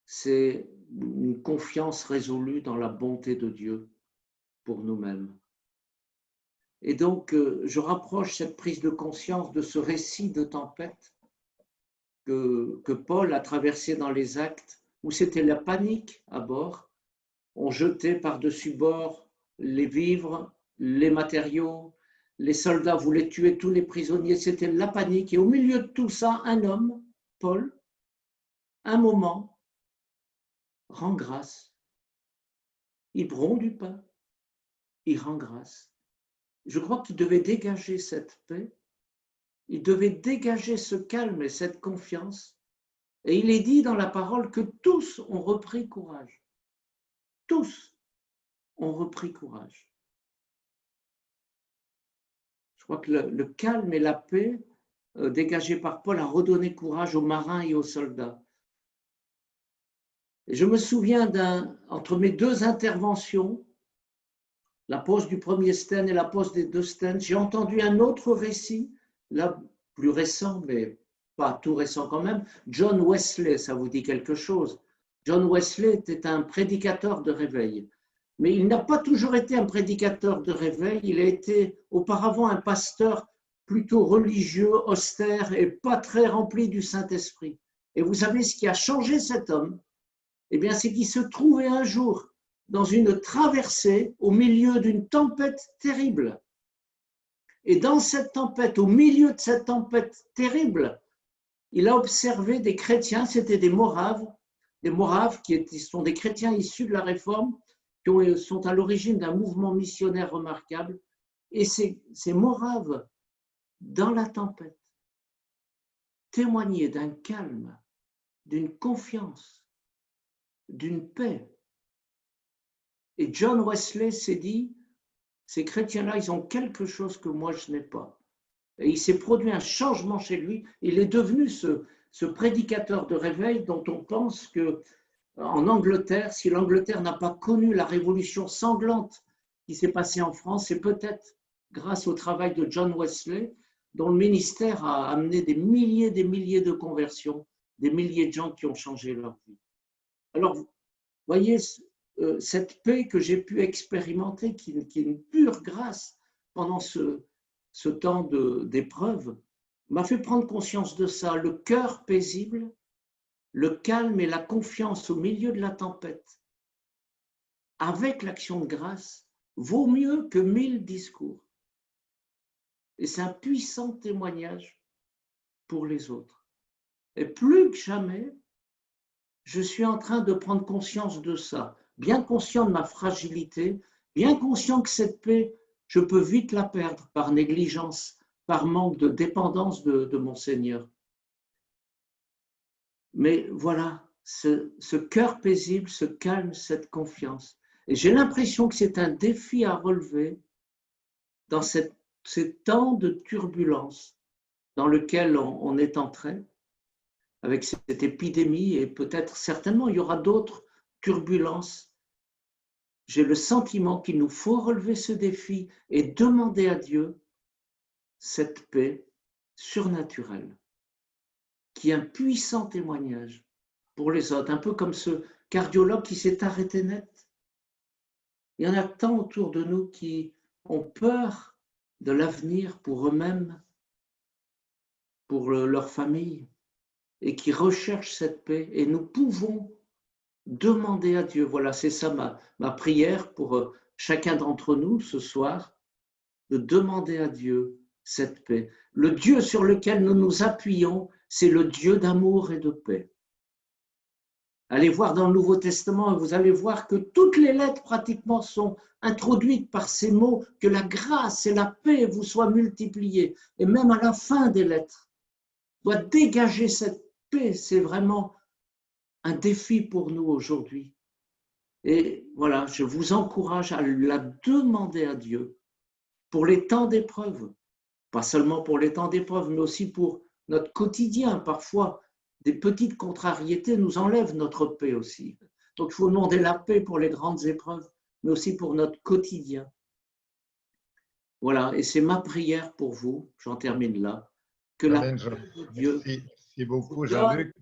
c'est une confiance résolue dans la bonté de Dieu pour nous-mêmes. Et donc, je rapproche cette prise de conscience de ce récit de tempête que Paul a traversé dans les Actes, où c'était la panique à bord. On jetait par-dessus bord les vivres, les matériaux, les soldats voulaient tuer tous les prisonniers, c'était la panique. Et au milieu de tout ça, un homme, Paul, un moment, rend grâce. Il rompt du pain, il rend grâce. Je crois qu'il devait dégager cette paix, il devait dégager ce calme et cette confiance. Et il est dit dans la parole que tous ont repris courage. Tous ont repris courage. Je crois que le calme et la paix dégagés par Paul a redonné courage aux marins et aux soldats. Et je me souviens entre mes 2 interventions, la pose du premier stent et la pose des 2 stents, j'ai entendu un autre récit, là plus récent, mais pas tout récent quand même, John Wesley, ça vous dit quelque chose. John Wesley était un prédicateur de réveil, mais il n'a pas toujours été un prédicateur de réveil, il a été auparavant un pasteur plutôt religieux, austère et pas très rempli du Saint-Esprit. Et vous savez ce qui a changé cet homme? Eh bien, c'est qu'il se trouvait un jour dans une traversée au milieu d'une tempête terrible. Et dans cette tempête, au milieu de cette tempête terrible, il a observé des chrétiens, c'était des Moraves qui sont des chrétiens issus de la Réforme, qui sont à l'origine d'un mouvement missionnaire remarquable. Et ces Moraves, dans la tempête, témoignaient d'un calme, d'une confiance, d'une paix. Et John Wesley s'est dit, Ces chrétiens-là, ils ont quelque chose que moi, je n'ai pas. Et il s'est produit un changement chez lui. Il est devenu ce prédicateur de réveil dont on pense que en Angleterre, si l'Angleterre n'a pas connu la révolution sanglante qui s'est passée en France, c'est peut-être grâce au travail de John Wesley, dont le ministère a amené des milliers de conversions, des milliers de gens qui ont changé leur vie. Alors, vous voyez, cette paix que j'ai pu expérimenter, qui est une pure grâce pendant ce temps d'épreuve, m'a fait prendre conscience de ça, le cœur paisible, le calme et la confiance au milieu de la tempête, avec l'action de grâce, vaut mieux que 1000 discours. Et c'est un puissant témoignage pour les autres. Et plus que jamais, je suis en train de prendre conscience de ça, bien conscient de ma fragilité, bien conscient que cette paix, je peux vite la perdre par négligence, par manque de dépendance de mon Seigneur. Mais voilà, ce cœur paisible, ce calme, cette confiance. Et j'ai l'impression que c'est un défi à relever dans ces temps de turbulence dans lequel on est entré, avec cette épidémie, et peut-être certainement il y aura d'autres turbulences. J'ai le sentiment qu'il nous faut relever ce défi et demander à Dieu cette paix surnaturelle, qui est un puissant témoignage pour les autres, un peu comme ce cardiologue qui s'est arrêté net. Il y en a tant autour de nous qui ont peur de l'avenir pour eux-mêmes, pour leur famille, et qui recherchent cette paix. Et nous pouvons demander à Dieu, voilà, c'est ça ma prière pour chacun d'entre nous ce soir, de demander à Dieu cette paix. Le Dieu sur lequel nous nous appuyons, c'est le Dieu d'amour et de paix. Allez voir dans le Nouveau Testament et vous allez voir que toutes les lettres pratiquement sont introduites par ces mots, que la grâce et la paix vous soient multipliées. Et même à la fin des lettres, doit dégager cette paix. C'est vraiment un défi pour nous aujourd'hui. Et voilà, je vous encourage à la demander à Dieu pour les temps d'épreuve. Pas seulement pour les temps d'épreuve, mais aussi pour notre quotidien. Parfois, des petites contrariétés nous enlèvent notre paix aussi. Donc, il faut demander la paix pour les grandes épreuves, mais aussi pour notre quotidien. Voilà, et c'est ma prière pour vous, j'en termine là, que la paix de Dieu… Merci beaucoup, Jean-Luc,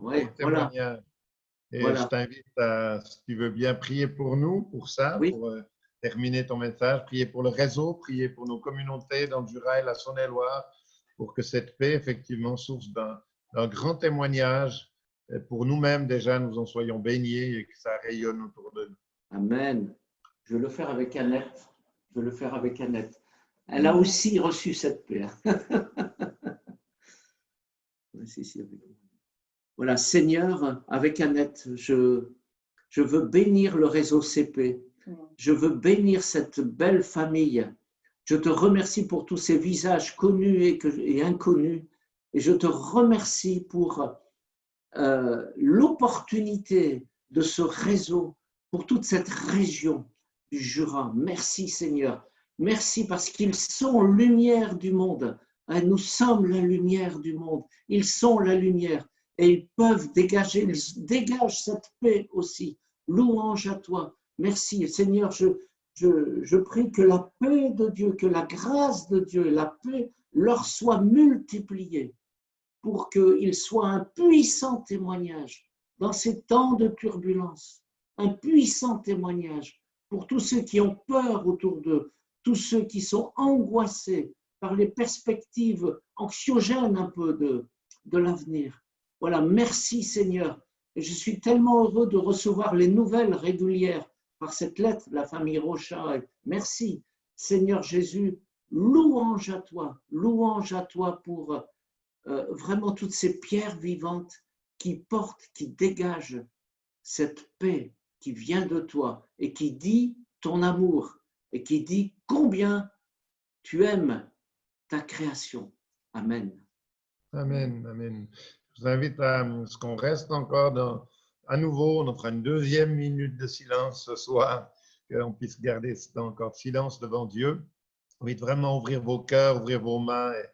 ouais, témoignage. voilà. Et Voilà. je t'invite à, si tu veux bien, prier pour nous, pour ça, Oui. pour terminer ton message, prier pour le réseau, prier pour nos communautés dans le Jura et la Saône-et-Loire, pour que cette paix, effectivement, source d'un grand témoignage, pour nous-mêmes déjà, nous en soyons baignés et que ça rayonne autour de nous. Amen. Je vais le faire avec Annette. Je vais le faire avec Annette. Elle a aussi reçu cette paix. Voilà, Seigneur, avec Annette, je veux bénir le réseau CP. Je veux bénir cette belle famille. Je te remercie pour tous ces visages connus et inconnus. Et je te remercie pour l'opportunité de ce réseau, pour toute cette région du Jura. Merci Seigneur. Merci parce qu'ils sont lumière du monde. Nous sommes la lumière du monde. Ils sont la lumière et ils peuvent dégager, ils dégagent cette paix aussi. Louange à toi. Merci Seigneur, je prie que la paix de Dieu, que la grâce de Dieu et la paix leur soient multipliées pour qu'ils soient un puissant témoignage dans ces temps de turbulence, un puissant témoignage pour tous ceux qui ont peur autour d'eux, tous ceux qui sont angoissés par les perspectives anxiogènes un peu de l'avenir. Voilà, merci Seigneur. Et je suis tellement heureux de recevoir les nouvelles régulières par cette lettre de la famille Rocha. Merci Seigneur Jésus, louange à toi pour vraiment toutes ces pierres vivantes qui portent, qui dégagent cette paix qui vient de toi et qui dit ton amour et qui dit combien tu aimes ta création. Amen. Amen, amen. Je vous invite à ce qu'on reste encore à nouveau, on fera une deuxième minute de silence ce soir qu'on puisse garder ce temps encore de silence devant Dieu. Oui, de vraiment ouvrir vos cœurs, ouvrir vos mains et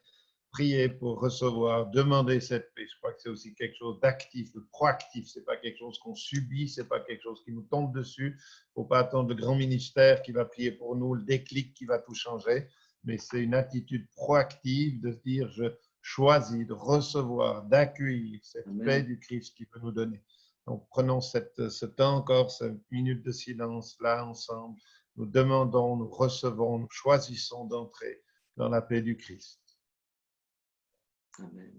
prier pour recevoir, demander cette paix. Je crois que c'est aussi quelque chose d'actif, de proactif. Ce n'est pas quelque chose qu'on subit, ce n'est pas quelque chose qui nous tombe dessus. Il ne faut pas attendre le grand ministère qui va prier pour nous, le déclic qui va tout changer, mais c'est une attitude proactive de se dire je choisis de recevoir, d'accueillir cette paix du Christ qu'il veut nous donner. Donc prenons ce temps encore, cette minute de silence là ensemble. Nous demandons, nous recevons, nous choisissons d'entrer dans la paix du Christ. Amen.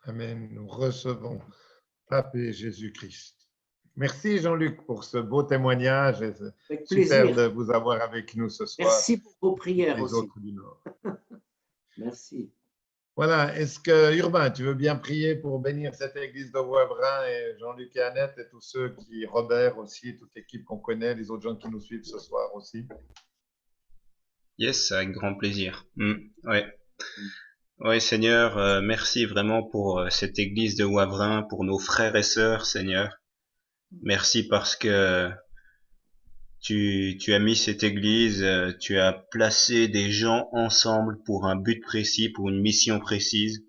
Amen. Nous recevons ta paix, Jésus-Christ. Merci Jean-Luc pour ce beau témoignage. C'est super de vous avoir avec nous ce soir. Merci pour vos prières les aussi. Autres du Nord. Merci. Voilà. Est-ce que Urbain, tu veux bien prier pour bénir cette église de Wavrin et Jean-Luc et Annette et tous ceux qui, Robert aussi, toute l'équipe qu'on connaît, les autres gens qui nous suivent ce soir aussi? Yes, avec grand plaisir. Ouais. Ouais, Seigneur, merci vraiment pour cette église de Wavrin, pour nos frères et sœurs, Seigneur. Merci parce que tu as mis cette église, tu as placé des gens ensemble pour un but précis, pour une mission précise,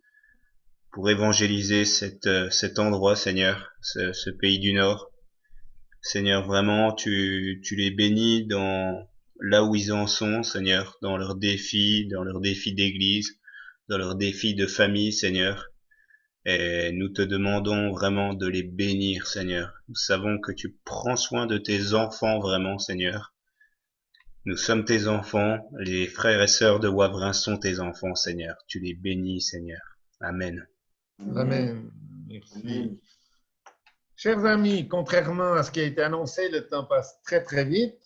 pour évangéliser cet endroit, Seigneur, ce pays du Nord. Seigneur, vraiment, tu les bénis dans là où ils en sont, Seigneur, dans leurs défis d'église, dans leurs défis de famille, Seigneur. Et nous te demandons vraiment de les bénir, Seigneur. Nous savons que tu prends soin de tes enfants, vraiment, Seigneur. Nous sommes tes enfants, les frères et sœurs de Wavrin sont tes enfants, Seigneur. Tu les bénis, Seigneur. Amen. Amen. Merci. Chers amis, contrairement à ce qui a été annoncé, le temps passe très très vite.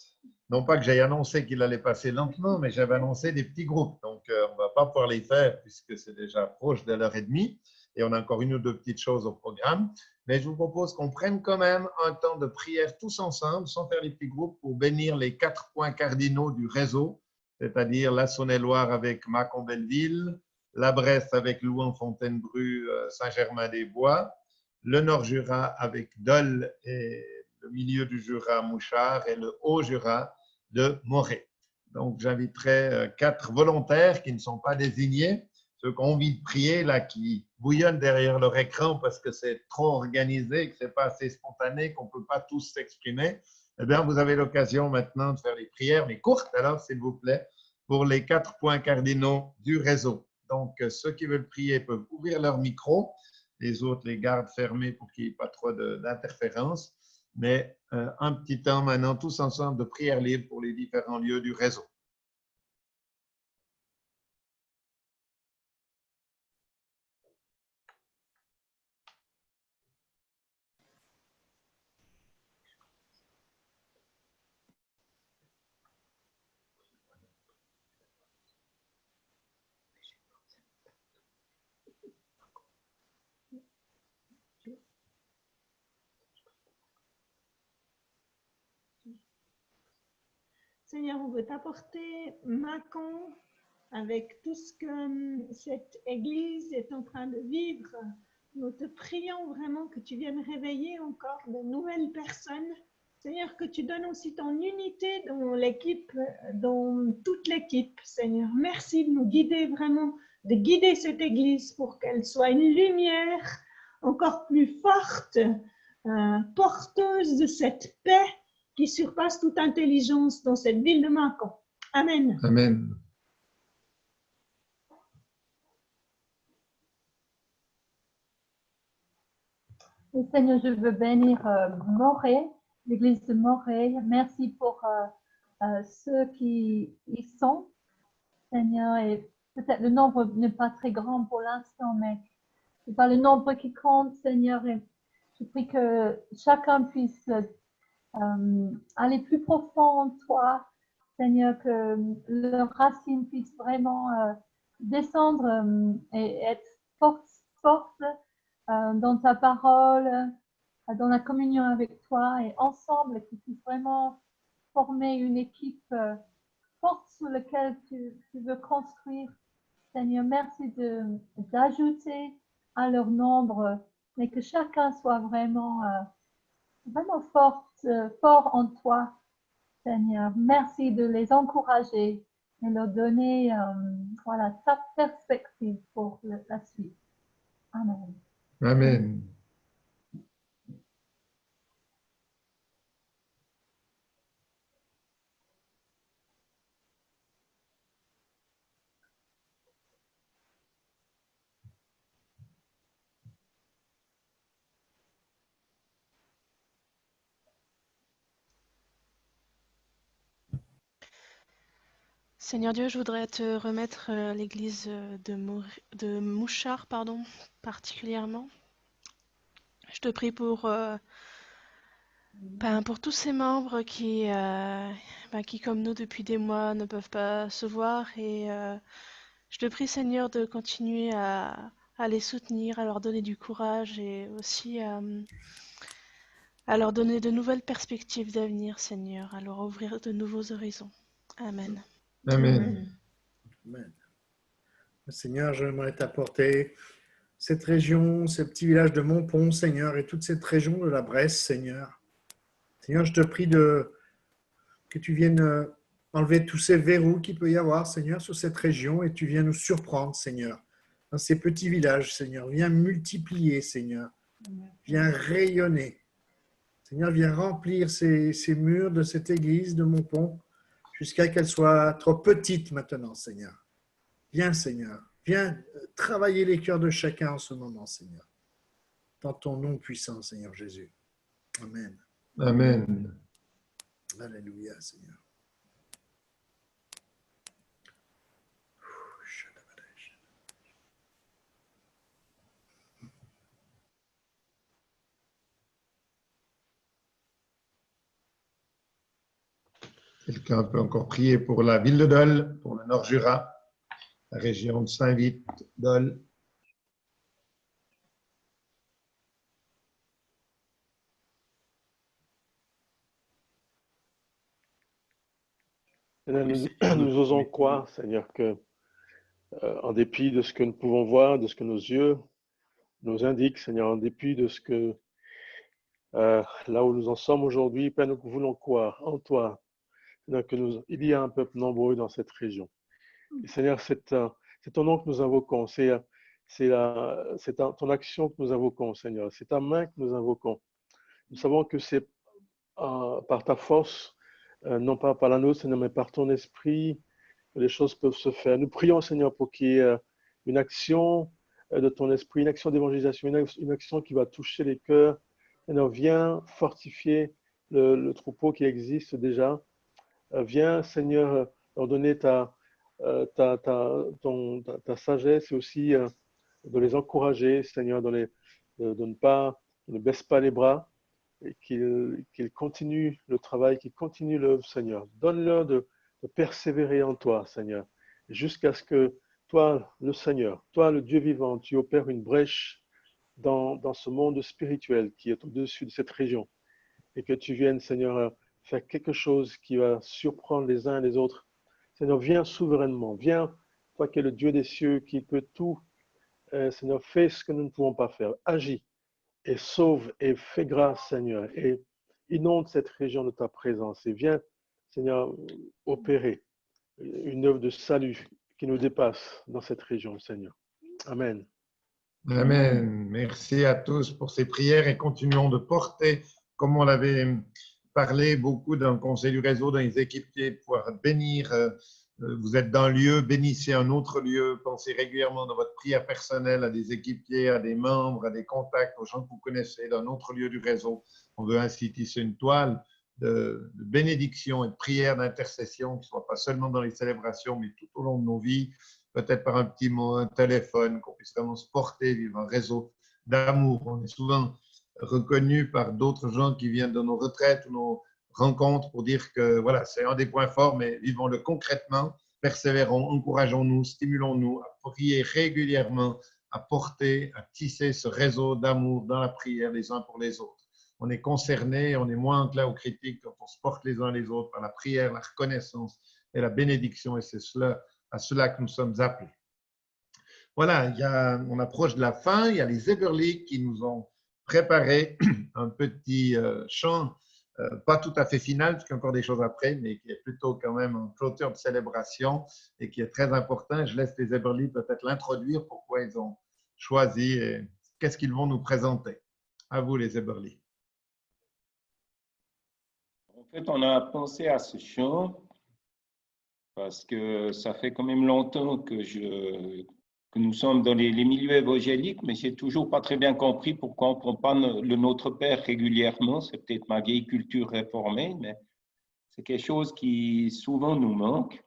Non pas que j'aie annoncé qu'il allait passer lentement, mais j'avais annoncé des petits groupes. Donc, on ne va pas pouvoir les faire puisque c'est déjà proche de l'heure et demie. Et on a encore une ou deux petites choses au programme. Mais je vous propose qu'on prenne quand même un temps de prière tous ensemble, sans faire les petits groupes, pour bénir les 4 points cardinaux du réseau, c'est-à-dire la Saône-et-Loire avec Mâcon-Belleville, la Bresse avec Louan-Fontainebru, Saint-Germain-des-Bois, le Nord-Jura avec Dole et le milieu du Jura, Mouchard, et le Haut-Jura de Morée. Donc, j'inviterai 4 volontaires qui ne sont pas désignés, ceux qui ont envie de prier, là, qui bouillonnent derrière leur écran parce que c'est trop organisé, que ce n'est pas assez spontané, qu'on ne peut pas tous s'exprimer. Eh bien, vous avez l'occasion maintenant de faire les prières, mais courtes alors, s'il vous plaît, pour les 4 points cardinaux du réseau. Donc, ceux qui veulent prier peuvent ouvrir leur micro, les autres les gardent fermés pour qu'il n'y ait pas trop d'interférences. Mais un petit temps maintenant, tous ensemble, de prière libre pour les différents lieux du réseau. Seigneur, on veut t'apporter Mâcon avec tout ce que cette Église est en train de vivre. Nous te prions vraiment que tu viennes réveiller encore de nouvelles personnes. Seigneur, que tu donnes aussi ton unité dans l'équipe, dans toute l'équipe, Seigneur. Merci de nous guider vraiment, de guider cette Église pour qu'elle soit une lumière encore plus forte, porteuse de cette paix qui surpasse toute intelligence dans cette ville de Mâcon. Amen. Amen. Et Seigneur, je veux bénir Morée, l'église de Morée. Merci pour ceux qui y sont, Seigneur. Et peut-être le nombre n'est pas très grand pour l'instant, mais c'est pas le nombre qui compte, Seigneur. Et je prie que chacun puisse aller plus profond en toi, Seigneur, que leurs racines puissent vraiment descendre et être fortes dans ta parole, dans la communion avec toi, et ensemble qu'ils puissent vraiment former une équipe forte sur laquelle tu veux construire. Seigneur, merci d'ajouter à leur nombre, mais que chacun soit vraiment fort en toi, Seigneur. Merci de les encourager et leur donner ta perspective pour la suite. Amen. Amen. Seigneur Dieu, je voudrais te remettre l'église de Mouchard, particulièrement. Je te prie pour tous ces membres qui, comme nous, depuis des mois, ne peuvent pas se voir. Et je te prie, Seigneur, de continuer à les soutenir, à leur donner du courage et aussi à leur donner de nouvelles perspectives d'avenir, Seigneur, à leur ouvrir de nouveaux horizons. Amen. Amen. Amen. Seigneur, j'aimerais t'apporter cette région, ce petit village de Montpont, Seigneur, et toute cette région de la Bresse, Seigneur. Seigneur, je te prie que tu viennes enlever tous ces verrous qu'il peut y avoir, Seigneur, sur cette région, et tu viens nous surprendre, Seigneur, dans ces petits villages, Seigneur. Viens multiplier, Seigneur. Viens rayonner. Seigneur, viens remplir ces murs de cette église de Montpont jusqu'à qu'elle soit trop petite maintenant, Seigneur. Viens, Seigneur. Viens travailler les cœurs de chacun en ce moment, Seigneur. Dans ton nom puissant, Seigneur Jésus. Amen. Amen. Alléluia, Seigneur. Quelqu'un peut encore prier pour la ville de Dole, pour le Nord-Jura, la région de Saint-Vite, Dole. Nous osons croire, Seigneur, que en dépit de ce que nous pouvons voir, de ce que nos yeux nous indiquent, Seigneur, en dépit de ce que là où nous en sommes aujourd'hui, Père, nous voulons croire en toi, Seigneur, il y a un peuple nombreux dans cette région. Et Seigneur, c'est ton nom que nous invoquons, c'est ton action que nous invoquons, Seigneur, c'est ta main que nous invoquons. Nous savons que c'est par ta force, non pas par la nôtre, Seigneur, mais par ton esprit, que les choses peuvent se faire. Nous prions, Seigneur, pour qu'il y ait une action de ton esprit, une action d'évangélisation, une action qui va toucher les cœurs. Seigneur, viens fortifier le troupeau qui existe déjà. Viens, Seigneur, leur donner ta sagesse et aussi de les encourager, Seigneur, de ne baisse pas les bras et qu'ils continuent le travail, qu'ils continuent l'œuvre, Seigneur. Donne-leur de persévérer en toi, Seigneur, jusqu'à ce que toi, le Seigneur, toi, le Dieu vivant, tu opères une brèche dans ce monde spirituel qui est au-dessus de cette région et que tu viennes, Seigneur, faire quelque chose qui va surprendre les uns et les autres. Seigneur, viens souverainement, viens, toi qui es le Dieu des cieux, qui peut tout. Seigneur, fais ce que nous ne pouvons pas faire. Agis et sauve et fais grâce, Seigneur, et inonde cette région de ta présence. Et viens, Seigneur, opérer une œuvre de salut qui nous dépasse dans cette région, Seigneur. Amen. Amen. Merci à tous pour ces prières et continuons de porter, comme on l'avait parlé beaucoup dans le conseil du réseau, dans les équipiers, pouvoir bénir. Vous êtes dans le lieu, bénissez un autre lieu, pensez régulièrement dans votre prière personnelle à des équipiers, à des membres, à des contacts, aux gens que vous connaissez d'un autre lieu du réseau. On veut ainsi tisser une toile de bénédiction et de prière, d'intercession, qui ne soit pas seulement dans les célébrations, mais tout au long de nos vies, peut-être par un petit mot, un téléphone, qu'on puisse vraiment se porter, vivre un réseau d'amour. On est souvent reconnu par d'autres gens qui viennent de nos retraites ou nos rencontres pour dire que voilà, c'est un des points forts, mais vivons-le concrètement, persévérons, encourageons-nous, stimulons-nous à prier régulièrement, à porter, à tisser ce réseau d'amour dans la prière les uns pour les autres. On est concernés, on est moins enclin aux critiques quand on se porte les uns les autres par la prière, la reconnaissance et la bénédiction, et c'est à cela que nous sommes appelés. Voilà, on approche de la fin, il y a les Eberly qui nous ont préparé un petit chant, pas tout à fait final, parce qu'il y a encore des choses après, mais qui est plutôt quand même en clôture de célébration et qui est très important. Je laisse les Eberly peut-être l'introduire, pourquoi ils ont choisi et qu'est-ce qu'ils vont nous présenter. À vous les Eberly. En fait, on a pensé à ce chant parce que ça fait quand même longtemps que nous sommes dans les milieux évangéliques, mais j'ai toujours pas très bien compris pourquoi on ne prend pas le Notre Père régulièrement. C'est peut-être ma vieille culture réformée, mais c'est quelque chose qui souvent nous manque.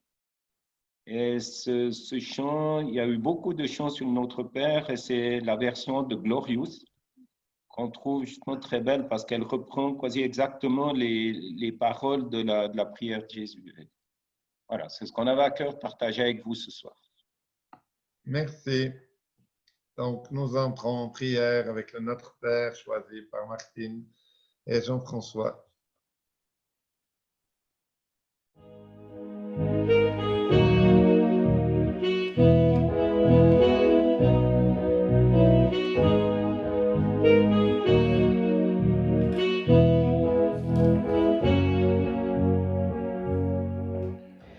Et ce chant, il y a eu beaucoup de chants sur le Notre Père, et c'est la version de Glorious qu'on trouve justement très belle parce qu'elle reprend quasi exactement les paroles de la prière de Jésus. Voilà, c'est ce qu'on avait à cœur de partager avec vous ce soir. Merci. Donc, nous entrons en prière avec le Notre Père choisi par Martine et Jean-François.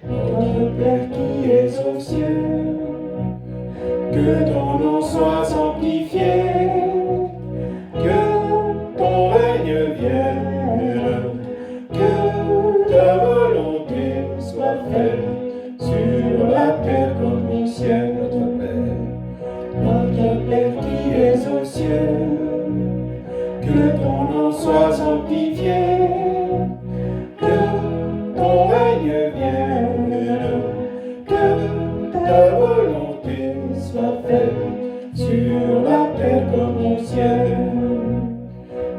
Notre Père qui es aux cieux, que ton nom soit sanctifié, que ton règne vienne, que ta volonté soit faite sur la terre comme au ciel, notre Père. Notre Père qui es aux cieux, que ton nom soit sanctifié, que ton règne vienne, que ta volonté soit faite sur la terre comme au ciel.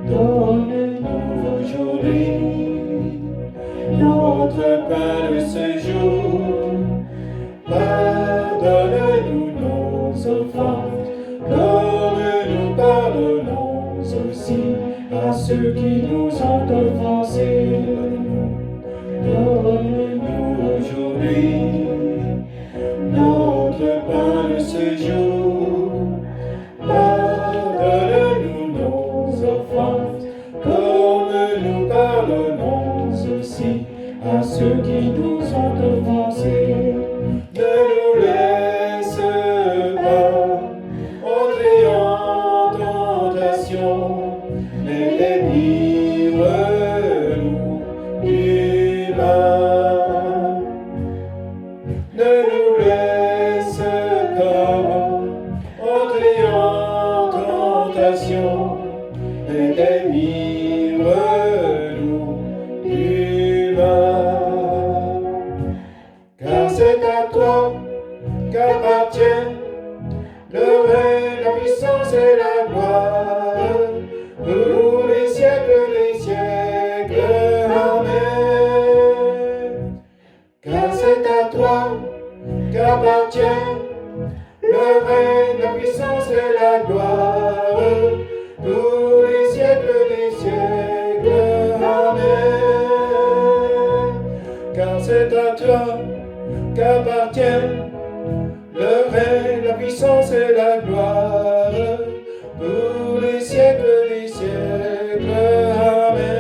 Donne-nous aujourd'hui notre pain de ce jour. Pardonne-nous nos offenses, comme nous pardonnons aussi à ceux qui nous ont offensés. Donne-nous aujourd'hui notre pain de ce jour. Pardonne-nous nos offenses, comme nous pardonnons aussi à ceux qui nous ont offensés. Ne nous laisse pas entrer en tentation, mais délivre-nous du mal. Ne nous laisse pas entrer en tentation, mais délivre-nous du mal. Car c'est à toi qu'appartient le règne, la puissance et la gloire pour les siècles des siècles. Amen. Car c'est à toi qu'appartient le règne, la puissance et la gloire pour les siècles des siècles. Amen. Car c'est à toi qu'appartient le règne, la puissance et la gloire pour les siècles des siècles. Amen.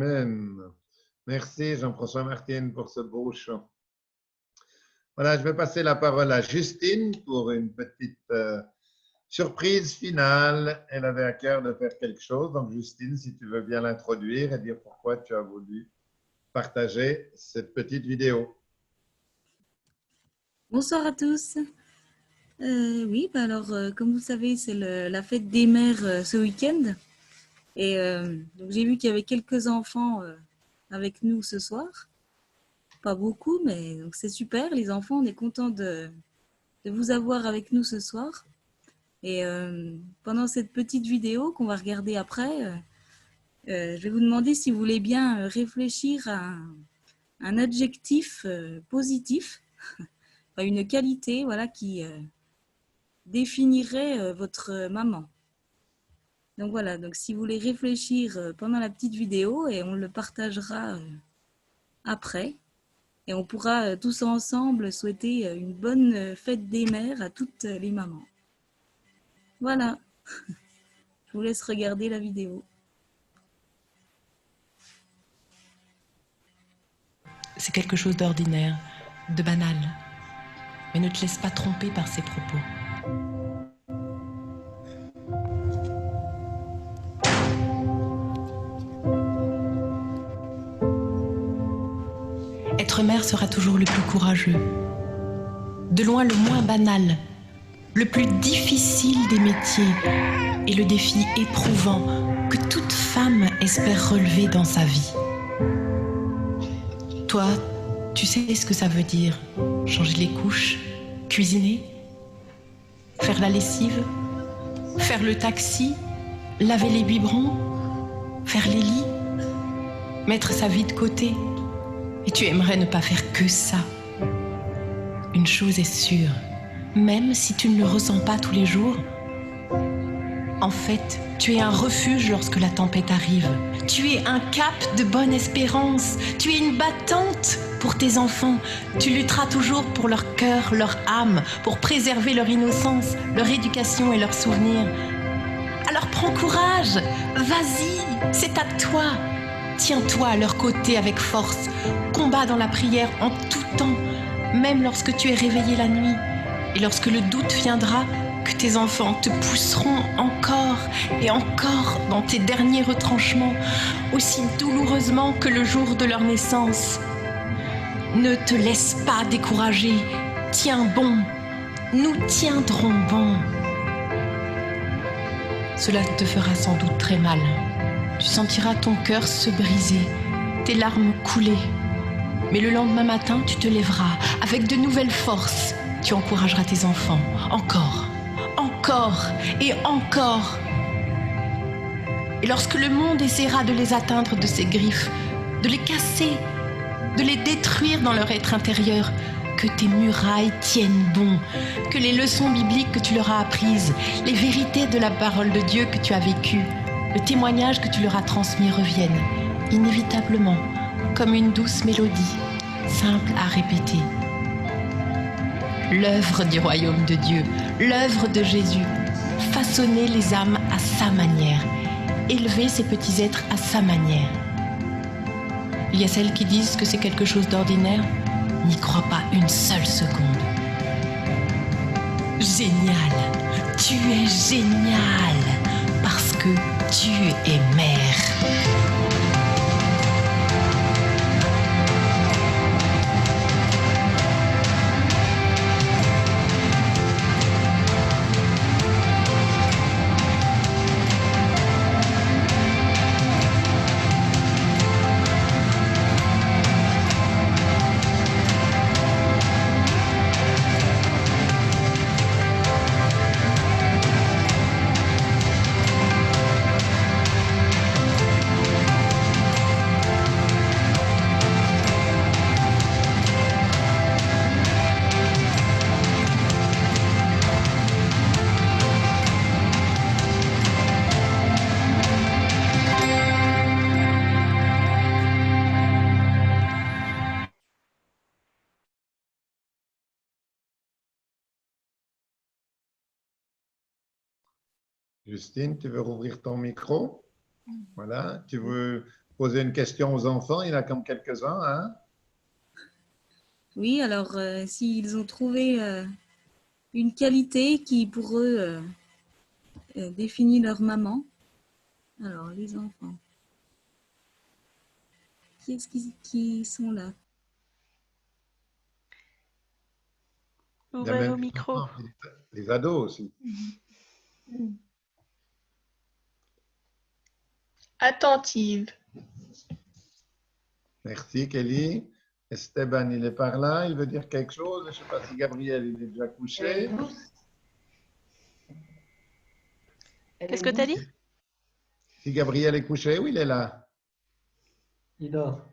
Amen. Merci Jean-François Martin pour ce beau chant. Voilà, je vais passer la parole à Justine pour une petite surprise finale. Elle avait à cœur de faire quelque chose. Donc Justine, si tu veux bien l'introduire et dire pourquoi tu as voulu partager cette petite vidéo. Bonsoir à tous. Oui, bah alors, comme vous le savez, c'est la fête des mères ce week-end. Et donc, j'ai vu qu'il y avait quelques enfants avec nous ce soir. Pas beaucoup, mais donc c'est super. Les enfants, on est contents de vous avoir avec nous ce soir. Et pendant cette petite vidéo qu'on va regarder après, je vais vous demander si vous voulez bien réfléchir à un adjectif positif, une qualité voilà, qui définirait votre maman. Donc voilà, donc si vous voulez réfléchir pendant la petite vidéo et on le partagera après. Et on pourra tous ensemble souhaiter une bonne fête des mères à toutes les mamans. Voilà, je vous laisse regarder la vidéo. C'est quelque chose d'ordinaire, de banal. Mais ne te laisse pas tromper par ses propos. Être mère sera toujours le plus courageux, de loin le moins banal, le plus difficile des métiers et le défi éprouvant que toute femme espère relever dans sa vie. Toi, tu sais ce que ça veut dire, changer les couches, cuisiner, faire la lessive, faire le taxi, laver les biberons, faire les lits, mettre sa vie de côté. Et tu aimerais ne pas faire que ça. Une chose est sûre, même si tu ne le ressens pas tous les jours, en fait, tu es un refuge lorsque la tempête arrive. Tu es un cap de bonne espérance. Tu es une battante pour tes enfants. Tu lutteras toujours pour leur cœur, leur âme, pour préserver leur innocence, leur éducation et leurs souvenirs. Alors prends courage, vas-y, c'est à toi. Tiens-toi à leur côté avec force. Combat dans la prière en tout temps, même lorsque tu es réveillé la nuit. Et lorsque le doute viendra, que tes enfants te pousseront encore et encore dans tes derniers retranchements, aussi douloureusement que le jour de leur naissance. Ne te laisse pas décourager. Tiens bon. Nous tiendrons bon. Cela te fera sans doute très mal. Tu sentiras ton cœur se briser, tes larmes couler. Mais le lendemain matin, tu te lèveras avec de nouvelles forces. Tu encourageras tes enfants, encore et encore. Et lorsque le monde essaiera de les atteindre de ses griffes, de les casser, de les détruire dans leur être intérieur, que tes murailles tiennent bon, que les leçons bibliques que tu leur as apprises, les vérités de la parole de Dieu que tu as vécues, le témoignage que tu leur as transmis reviennent, inévitablement, comme une douce mélodie, simple à répéter. L'œuvre du royaume de Dieu, l'œuvre de Jésus, façonner les âmes à sa manière, élever ces petits êtres à sa manière. Il y a celles qui disent que c'est quelque chose d'ordinaire. N'y crois pas une seule seconde. Génial, tu es génial, parce que tu es mère. Justine, tu veux rouvrir ton micro? Voilà. Tu veux poser une question aux enfants. Il y en a comme quelques-uns. Hein? Oui, alors s'ils ont trouvé une qualité qui pour eux définit leur maman. Alors, les enfants. Qui est-ce qui sont là? Ouvrez vos micros. Les ados aussi. Attentive. Merci, Kelly. Esteban, il est par là. Il veut dire quelque chose. Je ne sais pas si Gabriel, il est déjà couché. Qu'est-ce que tu as dit? Si Gabriel est couché, oui, il est là. Il dort.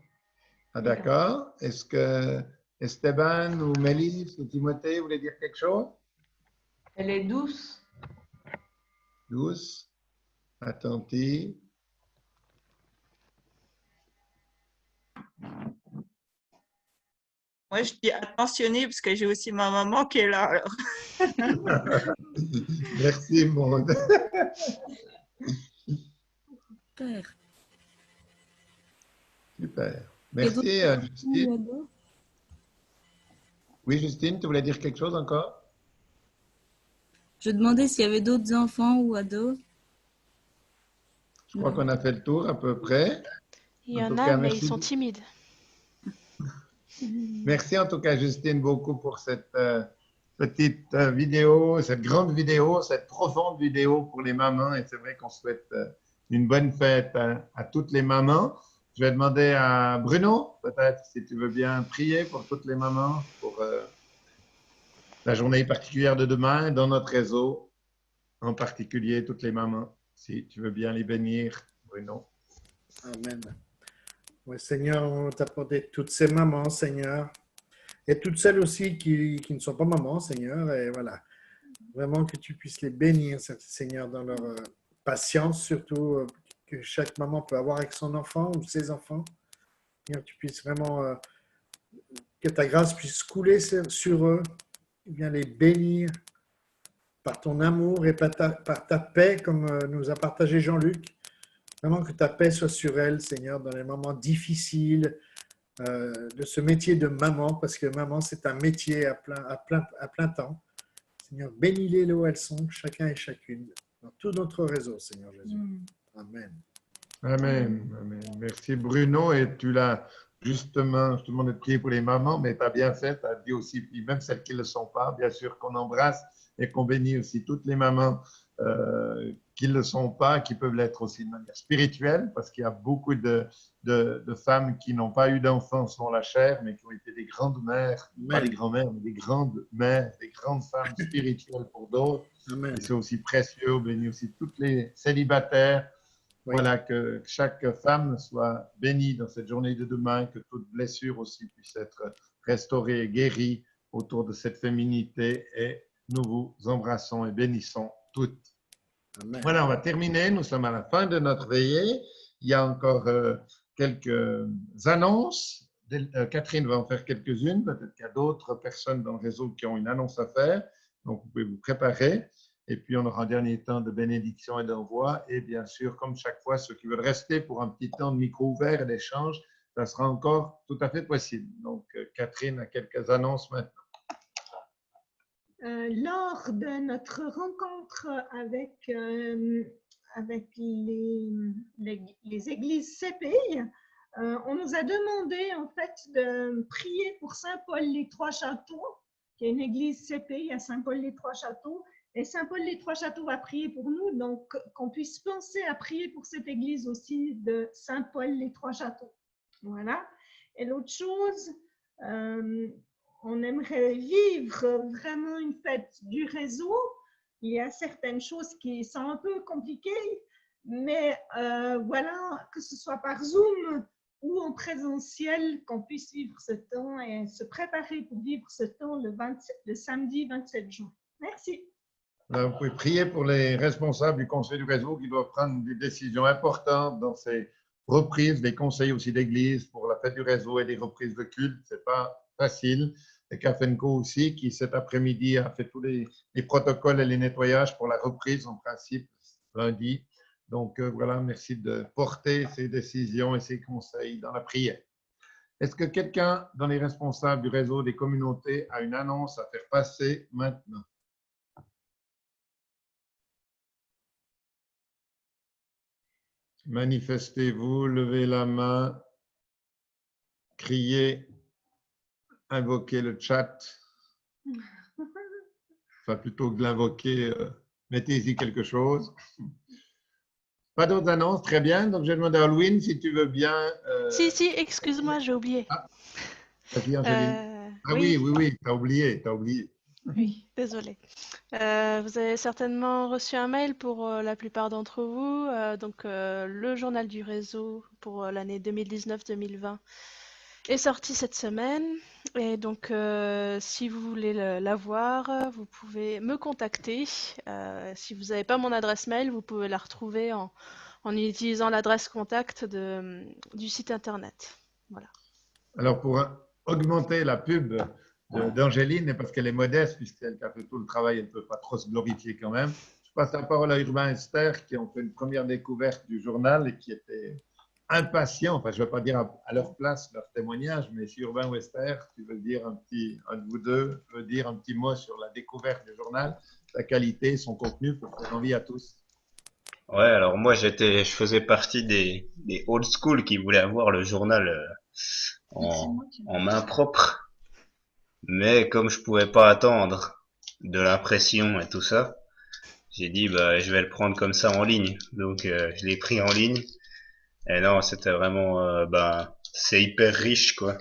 Ah, d'accord. Est-ce que Esteban ou Mélisse ou Timothée voulaient dire quelque chose? Elle est douce. Douce, attentive. Moi, je dis attentionnée parce que j'ai aussi ma maman qui est là. Alors. Merci, Maud. Super. Super. Merci, Justine. Oui, Justine, tu voulais dire quelque chose encore? Je demandais s'il y avait d'autres enfants ou ados. Je crois qu'on a fait le tour à peu près. Il y en a, mais ils sont timides. Merci en tout cas, Justine, beaucoup pour cette petite vidéo, cette grande vidéo, cette profonde vidéo pour les mamans. Et c'est vrai qu'on souhaite une bonne fête à toutes les mamans. Je vais demander à Bruno, peut-être, si tu veux bien prier pour toutes les mamans, pour la journée particulière de demain, dans notre réseau, en particulier toutes les mamans, si tu veux bien les bénir, Bruno. Amen. Oui, Seigneur, on t'apporte toutes ces mamans, Seigneur, et toutes celles aussi qui ne sont pas mamans, Seigneur, et voilà, vraiment que tu puisses les bénir, Seigneur, dans leur patience, surtout que chaque maman peut avoir avec son enfant ou ses enfants. Seigneur, tu puisses vraiment, que ta grâce puisse couler sur eux, et bien les bénir par ton amour et par ta paix, comme nous a partagé Jean-Luc. Vraiment que ta paix soit sur elles, Seigneur, dans les moments difficiles de ce métier de maman, parce que maman, c'est un métier à plein temps. Seigneur, bénis-les là où elles sont, chacun et chacune, dans tout notre réseau, Seigneur Jésus. Amen. Amen. Amen. Merci Bruno. Et tu l'as justement, je te demande de prier pour les mamans, mais tu as bien fait, tu as dit aussi, puis même celles qui ne le sont pas, bien sûr qu'on embrasse et qu'on bénit aussi toutes les mamans qui ne le sont pas, qui peuvent l'être aussi de manière spirituelle, parce qu'il y a beaucoup de femmes qui n'ont pas eu d'enfants selon la chair, mais qui ont été des grandes mères, pas des grands-mères, mais des grandes mères, des grandes femmes spirituelles pour d'autres. Et c'est aussi précieux, on bénit aussi toutes les célibataires. Oui. Voilà, que chaque femme soit bénie dans cette journée de demain, que toute blessure aussi puisse être restaurée et guérie autour de cette féminité. Et nous vous embrassons et bénissons toutes. Amen. Voilà, on va terminer. Nous sommes à la fin de notre veillée. Il y a encore quelques annonces. Catherine va en faire quelques-unes. Peut-être qu'il y a d'autres personnes dans le réseau qui ont une annonce à faire. Donc, vous pouvez vous préparer. Et puis, on aura un dernier temps de bénédiction et d'envoi. Et bien sûr, comme chaque fois, ceux qui veulent rester pour un petit temps de micro ouvert et d'échange, ça sera encore tout à fait possible. Donc, Catherine a quelques annonces maintenant. Lors de notre rencontre avec les églises CPI, on nous a demandé en fait de prier pour Saint-Paul-les-Trois-Châteaux, qui est une église CPI à Saint-Paul-les-Trois-Châteaux. Et Saint-Paul-les-Trois-Châteaux va prier pour nous, donc qu'on puisse penser à prier pour cette église aussi de Saint-Paul-les-Trois-Châteaux. Voilà. Et l'autre chose, on aimerait vivre vraiment une fête du réseau. Il y a certaines choses qui sont un peu compliquées, mais voilà, que ce soit par Zoom ou en présentiel, qu'on puisse vivre ce temps et se préparer pour vivre ce temps le samedi 27 juin. Merci. Vous pouvez prier pour les responsables du conseil du réseau qui doivent prendre des décisions importantes dans ces reprises, des conseils aussi d'église pour la fête du réseau et des reprises de culte. Ce n'est pas facile. Et Kafenko aussi, qui cet après-midi a fait tous les protocoles et les nettoyages pour la reprise en principe lundi. Donc voilà, merci de porter ces décisions et ces conseils dans la prière. Est-ce que quelqu'un dans les responsables du réseau des communautés a une annonce à faire passer maintenant? Manifestez-vous, levez la main, criez, invoquez le chat. Enfin, plutôt que de l'invoquer, mettez-y quelque chose. Pas d'autres annonces, très bien. Donc, je vais demander à Halloween si tu veux bien. Si, excuse-moi, j'ai oublié. Vas-y, Angéline. Oui. Oui, t'as oublié. Oui, désolée. Vous avez certainement reçu un mail pour la plupart d'entre vous. Le journal du réseau pour l'année 2019-2020 est sorti cette semaine. Et donc, si vous voulez l'avoir, vous pouvez me contacter. Si vous n'avez pas mon adresse mail, vous pouvez la retrouver en utilisant l'adresse contact du site internet. Voilà. Alors, pour augmenter la pub d'Angéline, et parce qu'elle est modeste, puisqu'elle a fait tout le travail, elle ne peut pas trop se glorifier quand même, je passe la parole à Urbain et Esther, qui ont fait une première découverte du journal et qui étaient impatients. Enfin, je ne veux pas dire à leur place leur témoignage, mais si Urbain ou Esther, tu veux dire un de vous deux veut dire un petit mot sur la découverte du journal, sa qualité, son contenu, pour faire envie à tous. Ouais, alors moi je faisais partie des old school qui voulaient avoir le journal en main propre, mais comme je pouvais pas attendre de l'impression et tout ça, j'ai dit bah je vais le prendre comme ça en ligne. Donc je l'ai pris en ligne. Et non, c'était vraiment c'est hyper riche quoi.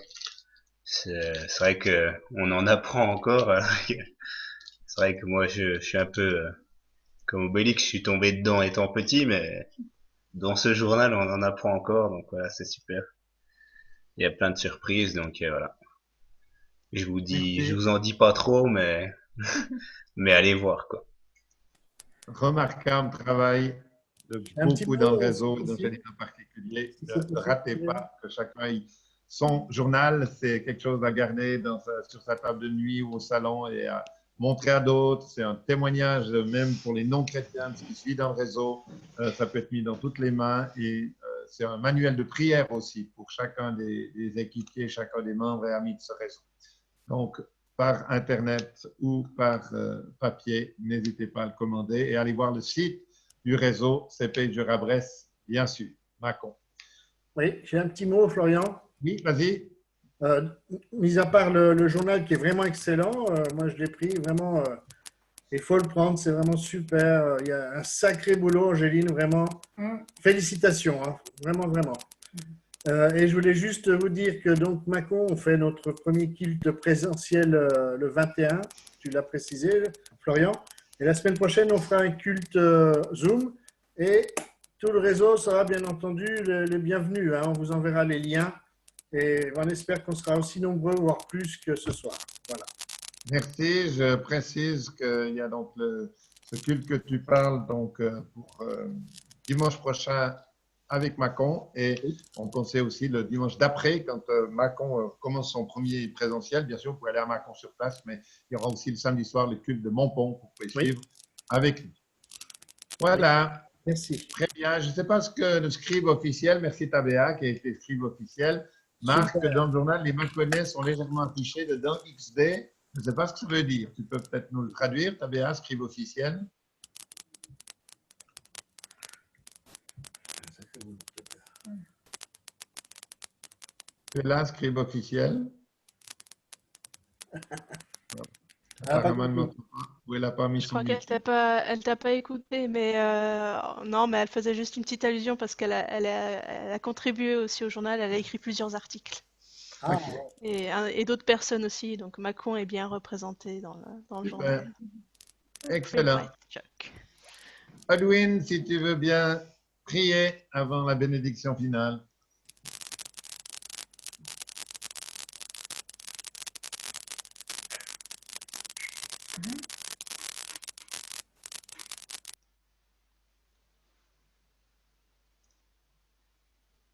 C'est vrai que on en apprend encore. C'est vrai que moi je suis un peu comme Obélix, je suis tombé dedans étant petit, mais dans ce journal, on en apprend encore, donc voilà, c'est super. Il y a plein de surprises, donc voilà. Je vous en dis pas trop, mais mais allez voir quoi. Remarquable travail de beaucoup dans le réseau, d'Angéline en particulier. Ne ratez pas que chacun ait son journal. C'est quelque chose à garder sur sa table de nuit ou au salon et à montrer à d'autres. C'est un témoignage même pour les non-chrétiens de ce qui suit dans le réseau. Ça peut être mis dans toutes les mains et c'est un manuel de prière aussi pour chacun des équipiers, chacun des membres et amis de ce réseau. Donc, par Internet ou par papier, n'hésitez pas à le commander et allez voir le site du réseau CP Jura-Bresse, bien sûr. Macon. Oui, j'ai un petit mot, Florian. Oui, vas-y. Mis à part le journal qui est vraiment excellent, moi je l'ai pris vraiment, il faut le prendre, c'est vraiment super. Il y a un sacré boulot, Angéline, vraiment. Félicitations, hein, vraiment, vraiment. Et je voulais juste vous dire que donc Macon, on fait notre premier culte présentiel le 21, tu l'as précisé, Florian. Et la semaine prochaine, on fera un culte Zoom et tout le réseau sera bien entendu les bienvenus. Hein, on vous enverra les liens et on espère qu'on sera aussi nombreux, voire plus que ce soir. Voilà. Merci. Je précise qu'il y a donc ce culte que tu parles donc, pour dimanche prochain avec Macon et on sait aussi le dimanche d'après quand Macon commence son premier présentiel. Bien sûr, vous pouvez aller à Macon sur place, mais il y aura aussi le samedi soir le culte de Montpont pour vous pouvez suivre avec lui. Voilà. Merci. Très bien. Je ne sais pas ce que le scribe officiel, merci Tabea qui a été scribe officiel, marque que dans le journal, les Maconais sont légèrement affichés dedans XD. Je ne sais pas ce que ça veut dire. Tu peux peut-être nous le traduire, Tabea, scribe officiel. Tu es là, scribe officiel. Apparemment, elle n'a pas mis Je son crois qu'elle t'a pas écouté, mais non, mais elle faisait juste une petite allusion parce qu'elle a contribué aussi au journal, elle a écrit plusieurs articles. Ah, Et d'autres personnes aussi, donc Macron est bien représenté dans le journal. Excellent. Edwin, si tu veux bien prier avant la bénédiction finale.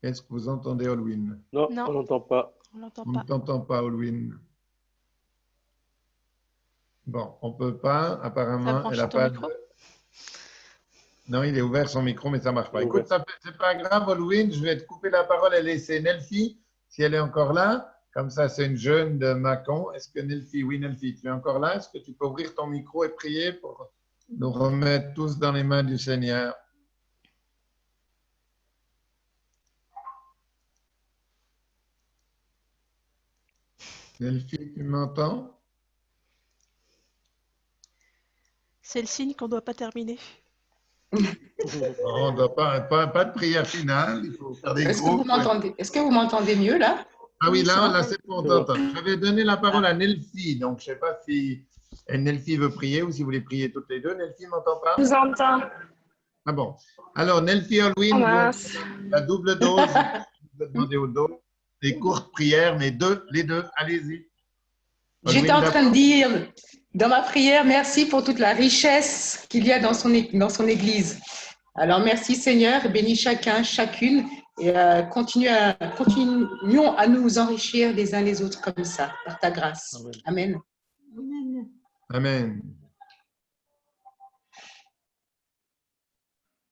Est-ce que vous entendez Halloween? Non, on n'entend pas. On ne t'entend pas, Halloween. Bon, on ne peut pas. Apparemment, elle n'a pas de... Non, il est ouvert son micro, mais ça ne marche pas. Il est Écoute, ouvert. c'est pas grave, Halloween, je vais te couper la parole et laisser Nelfi, si elle est encore là. Comme ça, c'est une jeune de Mâcon. Est-ce que Nelfi, oui, Nelfi, tu es encore là? Est-ce que tu peux ouvrir ton micro et prier pour nous remettre tous dans les mains du Seigneur? Nelfi, tu m'entends? C'est le signe qu'on ne doit pas terminer. On ne doit pas de prière finale. Il faut faire des Est-ce que vous groupes. m'entendez? Est-ce que vous m'entendez mieux là? Ah oui, là, Ça c'est pour t'entendre. J'avais donné la parole à Nelfi, donc je ne sais pas si Nelfi veut prier ou si vous voulez prier toutes les deux. Nelfi ne m'entend pas? Je vous entends. Ah bon. Alors, Nelfi Halloween, Oh, mince. la double dose, je vais demander au dos, des courtes prières, mais les deux, allez-y. J'étais en train de dire dans ma prière, merci pour toute la richesse qu'il y a dans son Église. Alors merci Seigneur, bénis chacun, chacune, et continuons à nous enrichir les uns les autres comme ça, par ta grâce. Amen. Amen. Amen.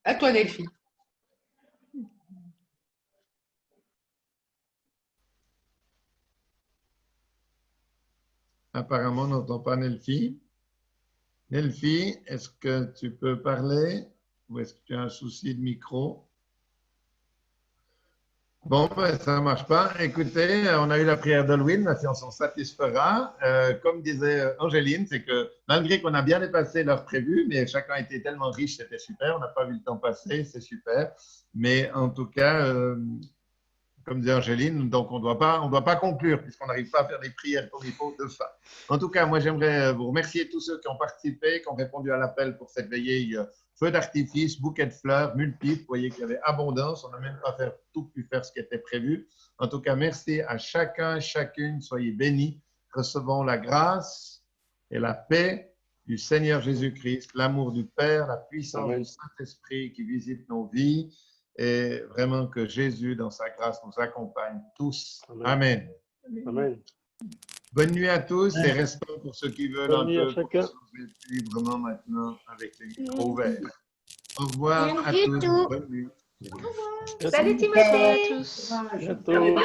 À toi, Delphi. Apparemment, on n'entend pas Nelfi. Nelfi, est-ce que tu peux parler ou est-ce que tu as un souci de micro? Bon, ben, ça ne marche pas. Écoutez, on a eu la prière d'Halloween, mais si on s'en satisfera, comme disait Angéline, c'est que malgré qu'on a bien dépassé l'heure prévue, mais chacun était tellement riche, c'était super, on n'a pas vu le temps passer, c'est super. Mais en tout cas, comme disait Angéline, donc on ne doit pas conclure puisqu'on n'arrive pas à faire des prières comme il faut de fin. En tout cas, moi j'aimerais vous remercier tous ceux qui ont participé, qui ont répondu à l'appel pour cette veillée feu d'artifice, bouquet de fleurs, multiples. Vous voyez qu'il y avait abondance, on n'a même pas pu faire ce qui était prévu. En tout cas, merci à chacun, chacune, soyez bénis. Recevons la grâce et la paix du Seigneur Jésus-Christ, l'amour du Père, la puissance Amen. du Saint-Esprit qui visite nos vies. Et vraiment que Jésus, dans sa grâce, nous accompagne tous. Amen. Amen. Bonne nuit à tous et restons pour ceux qui veulent Bonne nuit à un peu chacun. pour se librement maintenant avec les micros ouverts. Au revoir à Merci tous. tout. Bonne nuit. Salut Bonjour à Timothée. tous. Bientôt.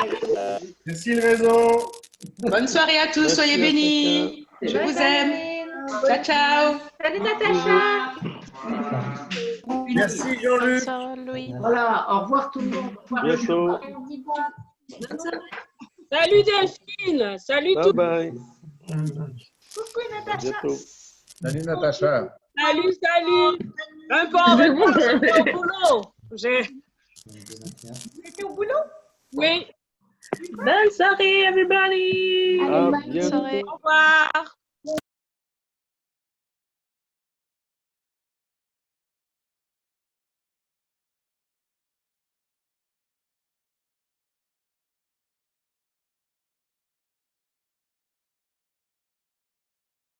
Merci le réseau. Bonne soirée à tous, Merci soyez à bénis. Je vous aime. Ciao, ciao. Salut Natacha. Merci Jean-Luc. Voilà, au revoir tout le monde. Au revoir. Bientôt. Salut Delphine. Salut Bye tout. bye. Coucou À Natacha. bientôt. Salut Natacha. Salut, salut. Un peu en retard, j'étais au boulot. Tu étais au boulot? Oui. Bonne soirée, everybody. À Bonne bientôt. soirée. Au revoir.